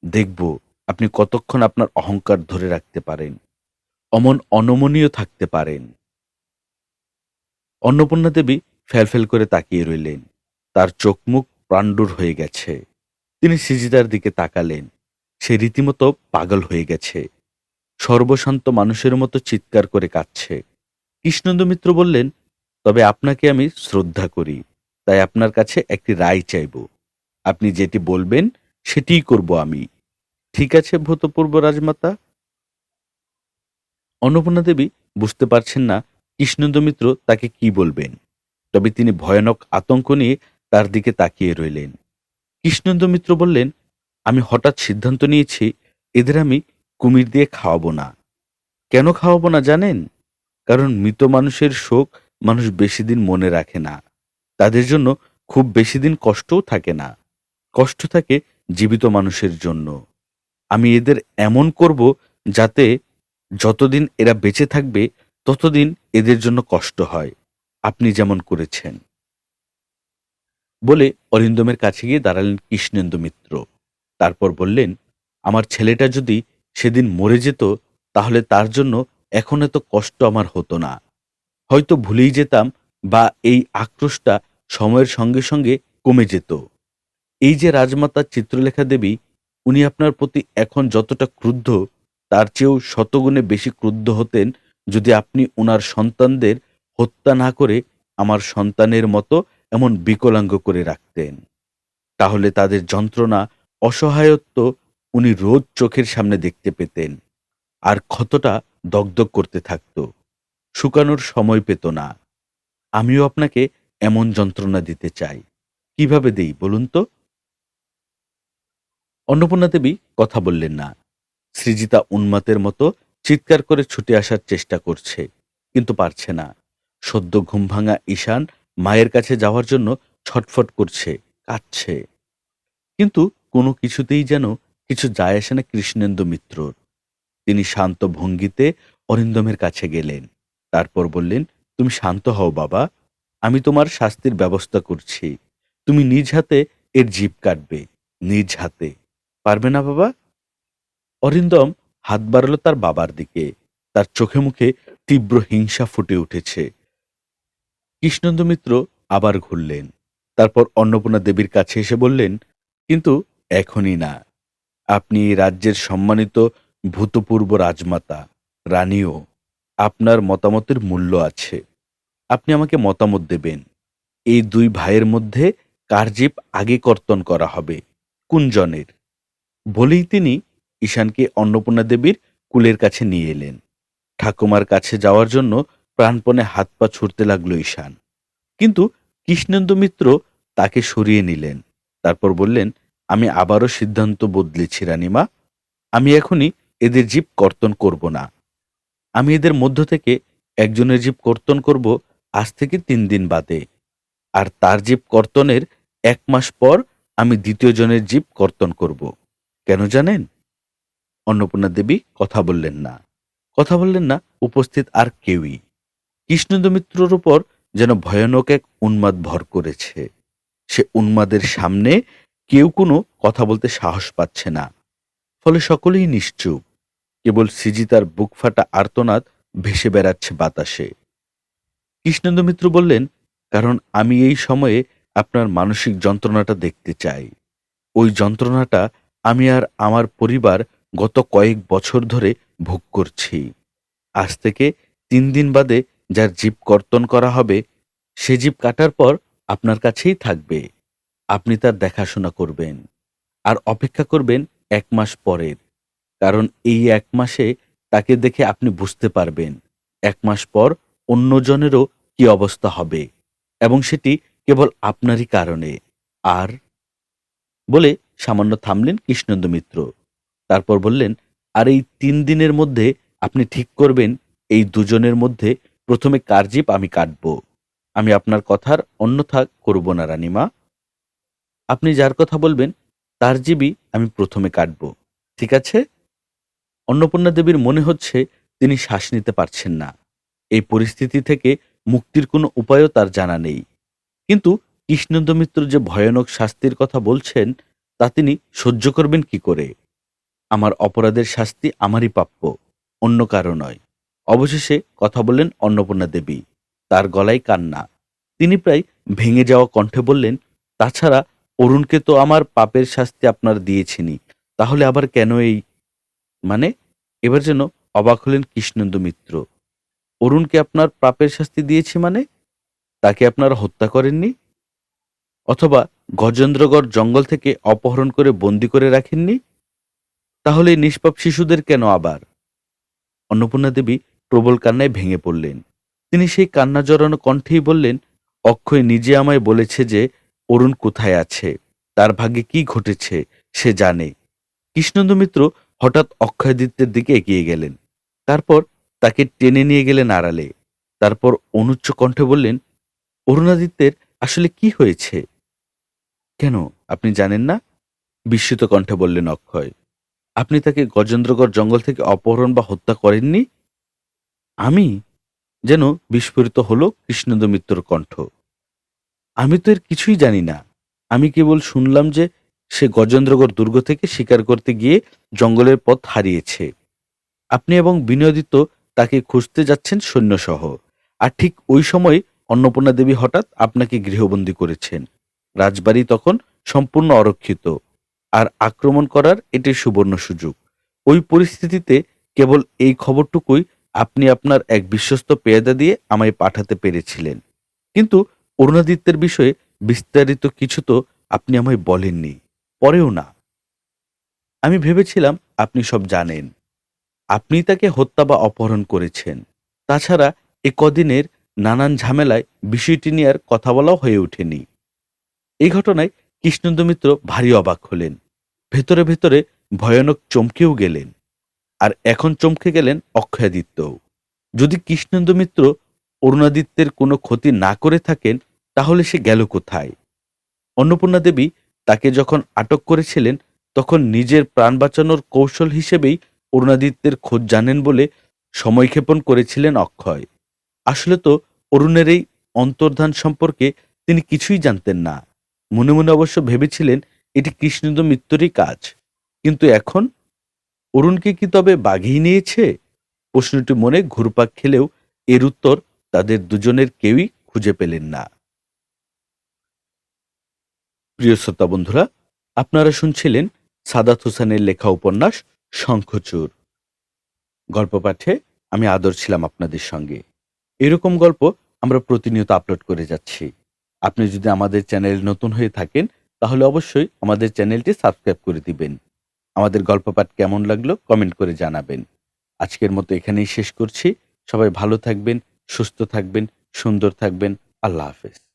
দেখব আপনি কতক্ষণ আপনার অহংকার ধরে রাখতে পারেন, অমন অনমনীয় থাকতে পারেন। অন্নপূর্ণা দেবী ফ্যালফ্যাল করে তাকিয়ে রইলেন। তার চোখ মুখ প্রাণ্ডুর হয়ে গেছে। তিনি সিজিদার দিকে তাকালেন। সে রীতিমতো পাগল হয়ে গেছে। সর্বশান্ত মানুষের মতো চিৎকার করে কাঁদছে। কৃষ্ণেন্দু মিত্র বললেন, তবে আপনাকে আমি শ্রদ্ধা করি, তাই আপনার কাছে একটি রায় চাইব। আপনি যেটি বলবেন সেটিই করব আমি। ঠিক আছে ভূতপূর্ব রাজমাতা। অন্নপূর্ণা দেবী বুঝতে পারছেন না কৃষ্ণেন্দু মিত্র তাকে কি বলবেন। তবে তিনি ভয়ানক আতঙ্ক নিয়ে তার দিকে তাকিয়ে রইলেন। কৃষ্ণেন্দু মিত্র বললেন, আমি হঠাৎ সিদ্ধান্ত নিয়েছি এদের আমি কুমির দিয়ে খাওয়াবো না। কেন খাওয়াবো না জানেন? কারণ মৃত মানুষের শোক মানুষ বেশি দিন মনে রাখে না। তাদের জন্য খুব বেশি দিন কষ্টও থাকে না। কষ্ট থাকে জীবিত মানুষের জন্য। আমি এদের এমন করব যাতে যতদিন এরা বেঁচে থাকবে ততদিন এদের জন্য কষ্ট হয়, আপনি যেমন করেছেন। বলে অরিন্দমের কাছে গিয়ে দাঁড়ালেন কৃষ্ণেন্দু মিত্র। তারপর বললেন, আমার ছেলেটা যদি সেদিন মরে যেত তাহলে তার জন্য এখন এত কষ্ট আমার হতো না। হয়তো ভুলেই যেতাম বা এই আক্রোশটা সময়ের সঙ্গে সঙ্গে কমে যেত। এই যে রাজমাতা চিত্রলেখা দেবী, উনি আপনার প্রতি এখন যতটা ক্রুদ্ধ তার চেয়েও শতগুণে বেশি ক্রুদ্ধ হতেন যদি আপনি উনার সন্তানদের হত্যা না করে আমার সন্তানের মতো এমন বিকলাঙ্গ করে রাখতেন। তাহলে তাদের যন্ত্রণা, অসহায়ত্ব উনি রোজ চোখের সামনে দেখতে পেতেন। আর ক্ষতটা দগদগ করতে থাকত, শুকানোর সময় পেত না। আমিও আপনাকে এমন যন্ত্রণা দিতে চাই। কিভাবে দেই বলুন তো? অন্নপূর্ণা দেবী কথা বললেন না। সৃজিতা উন্মাতের মতো চিৎকার করে ছুটে আসার চেষ্টা করছে, কিন্তু পারছে না। সদ্য ঘুম ভাঙা ঈশান মায়ের কাছে যাওয়ার জন্য ছটফট করছে, কাঁদছে। কিন্তু কোনো কিছুতেই যেন কিছু যায় আসে না কৃষ্ণেন্দু মিত্রর। তিনি শান্ত ভঙ্গিতে অরিন্দমের কাছে গেলেন। তারপর বললেন, তুমি শান্ত হও বাবা, আমি তোমার শাস্তির ব্যবস্থা করছি। তুমি নিজ হাতে এর জিভ কাটবে, নিজ হাতে। পারবে না বাবা? অরিন্দম হাত বাড়াল তার বাবার দিকে। তার চোখে মুখে তীব্র হিংসা ফুটে উঠেছে। কৃষ্ণেন্দু মিত্র আবার ঘুরলেন। তারপর অন্নপূর্ণা দেবীর কাছে এসে বললেন, কিন্তু এখনই না। আপনি এই রাজ্যের সম্মানিত ভূতপূর্ব রাজমাতা, রানীও। আপনার মতামতের মূল্য আছে। আপনি আমাকে মতামত দেবেন, এই দুই ভাইয়ের মধ্যে কার জীব আগে কর্তন করা হবে, কুঞ্জনের? বলেই তিনি ঈশানকে অন্নপূর্ণা দেবীর কুলের কাছে নিয়ে এলেন। ঠাকুমার কাছে যাওয়ার জন্য প্রাণপণে হাত পা ছুটতে লাগলো ঈশান। কিন্তু কৃষ্ণেন্দু মিত্র তাকে সরিয়ে নিলেন। তারপর বললেন, আমি আবারও সিদ্ধান্ত বদলেছি রানীমা। আমি এখনই এদের জীব কর্তন করব না। আমি এদের মধ্য থেকে একজনের জীব কর্তন করব আজ থেকে 3 দিন বাদে। আর তার জীব কর্তনের 1 মাস পর আমি দ্বিতীয় জনের জীব কর্তন করব। কেন জানেন? অন্নপূর্ণা দেবী কথা বললেন না। কথা বললেন না উপস্থিত আর কেউই। কৃষ্ণেন্দু মিত্রর উপর যেন ভয়ানক এক উন্মাদ ভর করেছে। সে উন্মাদের সামনে কেউ কোনো কথা বলতে সাহস পাচ্ছে না। ফলে সকলেই নিশ্চুপ। কেবল সৃজিতার বুক ফাটা আর্তনাদ ভেসে বেড়াচ্ছে বাতাসে। কৃষ্ণেন্দু মিত্র বললেন, কারণ আমি এই সময়ে আপনার মানসিক যন্ত্রণাটা দেখতে চাই। ওই যন্ত্রণাটা আমি আর আমার পরিবার গত কয়েক বছর ধরে ভোগ করছি। আজ থেকে 3 দিন বাদে যার জীব কর্তন করা হবে, সে জীব কাটার পর আপনার কাছেই থাকবে। আপনি তার দেখাশোনা করবেন আর অপেক্ষা করবেন 1 মাস পরের। কারণ এই 1 মাসে তাকে দেখে আপনি বুঝতে পারবেন 1 মাস পর অন্যজনেরও কি অবস্থা হবে, এবং সেটি কেবল আপনারই কারণে। আর বলে সামান্য থামলেন কৃষ্ণেন্দু মিত্র। তারপর বললেন, আর এই 3 দিনের মধ্যে আপনি ঠিক করবেন এই দুজনের মধ্যে প্রথমে কার জীব আমি কাটব। আমি আপনার কথার অন্যথা করব না রানীমা। আপনি যার কথা বলবেন তার জীবই আমি প্রথমে কাটব, ঠিক আছে? অন্নপূর্ণা দেবীর মনে হচ্ছে তিনি শ্বাস নিতে পারছেন না। এই পরিস্থিতি থেকে মুক্তির কোনো উপায়ও তার জানা নেই। কিন্তু কৃষ্ণেন্দু মিত্র যে ভয়ানক শাস্তির কথা বলছেন তা তিনি সহ্য করবেন কি করে? আমার অপরাধের শাস্তি আমারই প্রাপ্য, অন্য কারো নয়। অবশেষে কথা বললেন অন্নপূর্ণা দেবী। তার গলায় কান্না। তিনি প্রায় ভেঙে যাওয়া কণ্ঠে বললেন, তাছাড়া অরুণকে তো আমার পাপের শাস্তি আপনার দিয়েছিনি, তাহলে আবার কেন এই? মানে? এবার যেন অবাক হলেন কৃষ্ণেন্দু মিত্র। অরুণকে আপনার পাপের শাস্তি দিয়েছি মানে? তাকে আপনারা হত্যা করেননি? অথবা গজেন্দ্রগড় জঙ্গল থেকে অপহরণ করে বন্দি করে রাখেননি? তাহলে এই নিষ্পাপ শিশুদের কেন আবার? অন্নপূর্ণা দেবী প্রবল কান্নায় ভেঙে পড়লেন। তিনি সেই কান্না জড়ানো কণ্ঠেই বললেন, অক্ষয় নিজে আমায় বলেছে যে অরুণ কোথায় আছে, তার ভাগ্যে কি ঘটেছে সে জানে। কৃষ্ণেন্দু মিত্র হঠাৎ অক্ষয়াদিত্যের দিকে এগিয়ে গেলেন। তারপর তাকে টেনে নিয়ে গেলেন আড়ালে। তারপর অনুচ্চ কণ্ঠে বললেন, অরুণাদিত্যের আসলে কি হয়েছে? কেন, আপনি জানেন না? বিস্মিত কণ্ঠে বললেন অক্ষয়। আপনি তাকে গজেন্দ্রগড় জঙ্গল থেকে অপহরণ বা হত্যা করেননি? আমি? যেন বিস্ফোরিত হল কৃষ্ণেন্দু মিত্রর কণ্ঠ। আমি তো এর কিছুই জানি না। আমি কেবল শুনলাম যে সে গজেন্দ্রগড় দুর্গ থেকে শিকার করতে গিয়ে জঙ্গলের পথ হারিয়েছে। আপনি এবং বিনয়োদিত তাকে খুঁজতে যাচ্ছেন সৈন্যসহ। আর ঠিক ওই সময় অন্নপূর্ণা দেবী হঠাৎ আপনাকে গৃহবন্দী করেছেন। রাজবাড়ি তখন সম্পূর্ণ অরক্ষিত, আর আক্রমণ করার এটি সুবর্ণ সুযোগ। ওই পরিস্থিতিতে কেবল এই খবরটুকুই আপনি আপনার এক বিশ্বস্ত পেয়াদা দিয়ে আমায় পাঠাতে পেরেছিলেন। কিন্তু অরুণাদিত্যের বিষয়ে বিস্তারিত কিছু তো আপনি আমায় বলেননি, পরেও না। আমি ভেবেছিলাম আপনি সব জানেন। আপনি তাকে হত্যা বা অপহরণ করেছেন। তাছাড়া এ কদিনের নানান ঝামেলায় বিষয়টি নিয়ে আর কথা বলাও হয়ে ওঠেনি। এই ঘটনায় কৃষ্ণেন্দু মিত্র ভারী অবাক হলেন। ভেতরে ভেতরে ভয়ানক চমকেও গেলেন। আর এখন চমকে গেলেন অক্ষয়াদিত্যও। যদি কৃষ্ণেন্দু মিত্র অরুণাদিত্যের কোনো ক্ষতি না করে থাকেন, তাহলে সে গেল কোথায়? অন্নপূর্ণা দেবী তাকে যখন আটক করেছিলেন, তখন নিজের প্রাণ বাঁচানোর কৌশল হিসেবেই অরুণাদিত্যের খোঁজ জানেন বলে সময়ক্ষেপণ করেছিলেন অক্ষয়। আসলে তো অরুণের এই অন্তর্ধান সম্পর্কে তিনি কিছুই জানতেন না। মনে মনে অবশ্য ভেবেছিলেন এটি কৃষ্ণেন্দু মিত্রেরই কাজ। কিন্তু এখন অরুণকে কি তবে বাঘিয়ে নিয়েছে? প্রশ্নটি মনে ঘুরপাক খেলেও এর উত্তর তাদের দুজনের কেউই খুঁজে পেলেন না। প্রিয় শ্রোতা বন্ধুরা, আপনারা শুনছিলেন সাদাত হোসেনের লেখা উপন্যাস শঙ্খচূড়। গল্প পাঠে আমি আদর ছিলাম আপনাদের সঙ্গে। এরকম গল্প আমরা প্রতিনিয়ত আপলোড করে যাচ্ছি। আপনি যদি আমাদের চ্যানেল নতুন হয়ে থাকেন, তাহলে অবশ্যই আমাদের চ্যানেলটি সাবস্ক্রাইব করে দিবেন। আমাদের গল্প পাঠ কেমন লাগলো কমেন্ট করে জানাবেন। আজকের মতো এখানেই শেষ করছি। সবাই ভালো থাকবেন, সুস্থ থাকবেন, সুন্দর থাকবেন। আল্লাহ হাফেজ।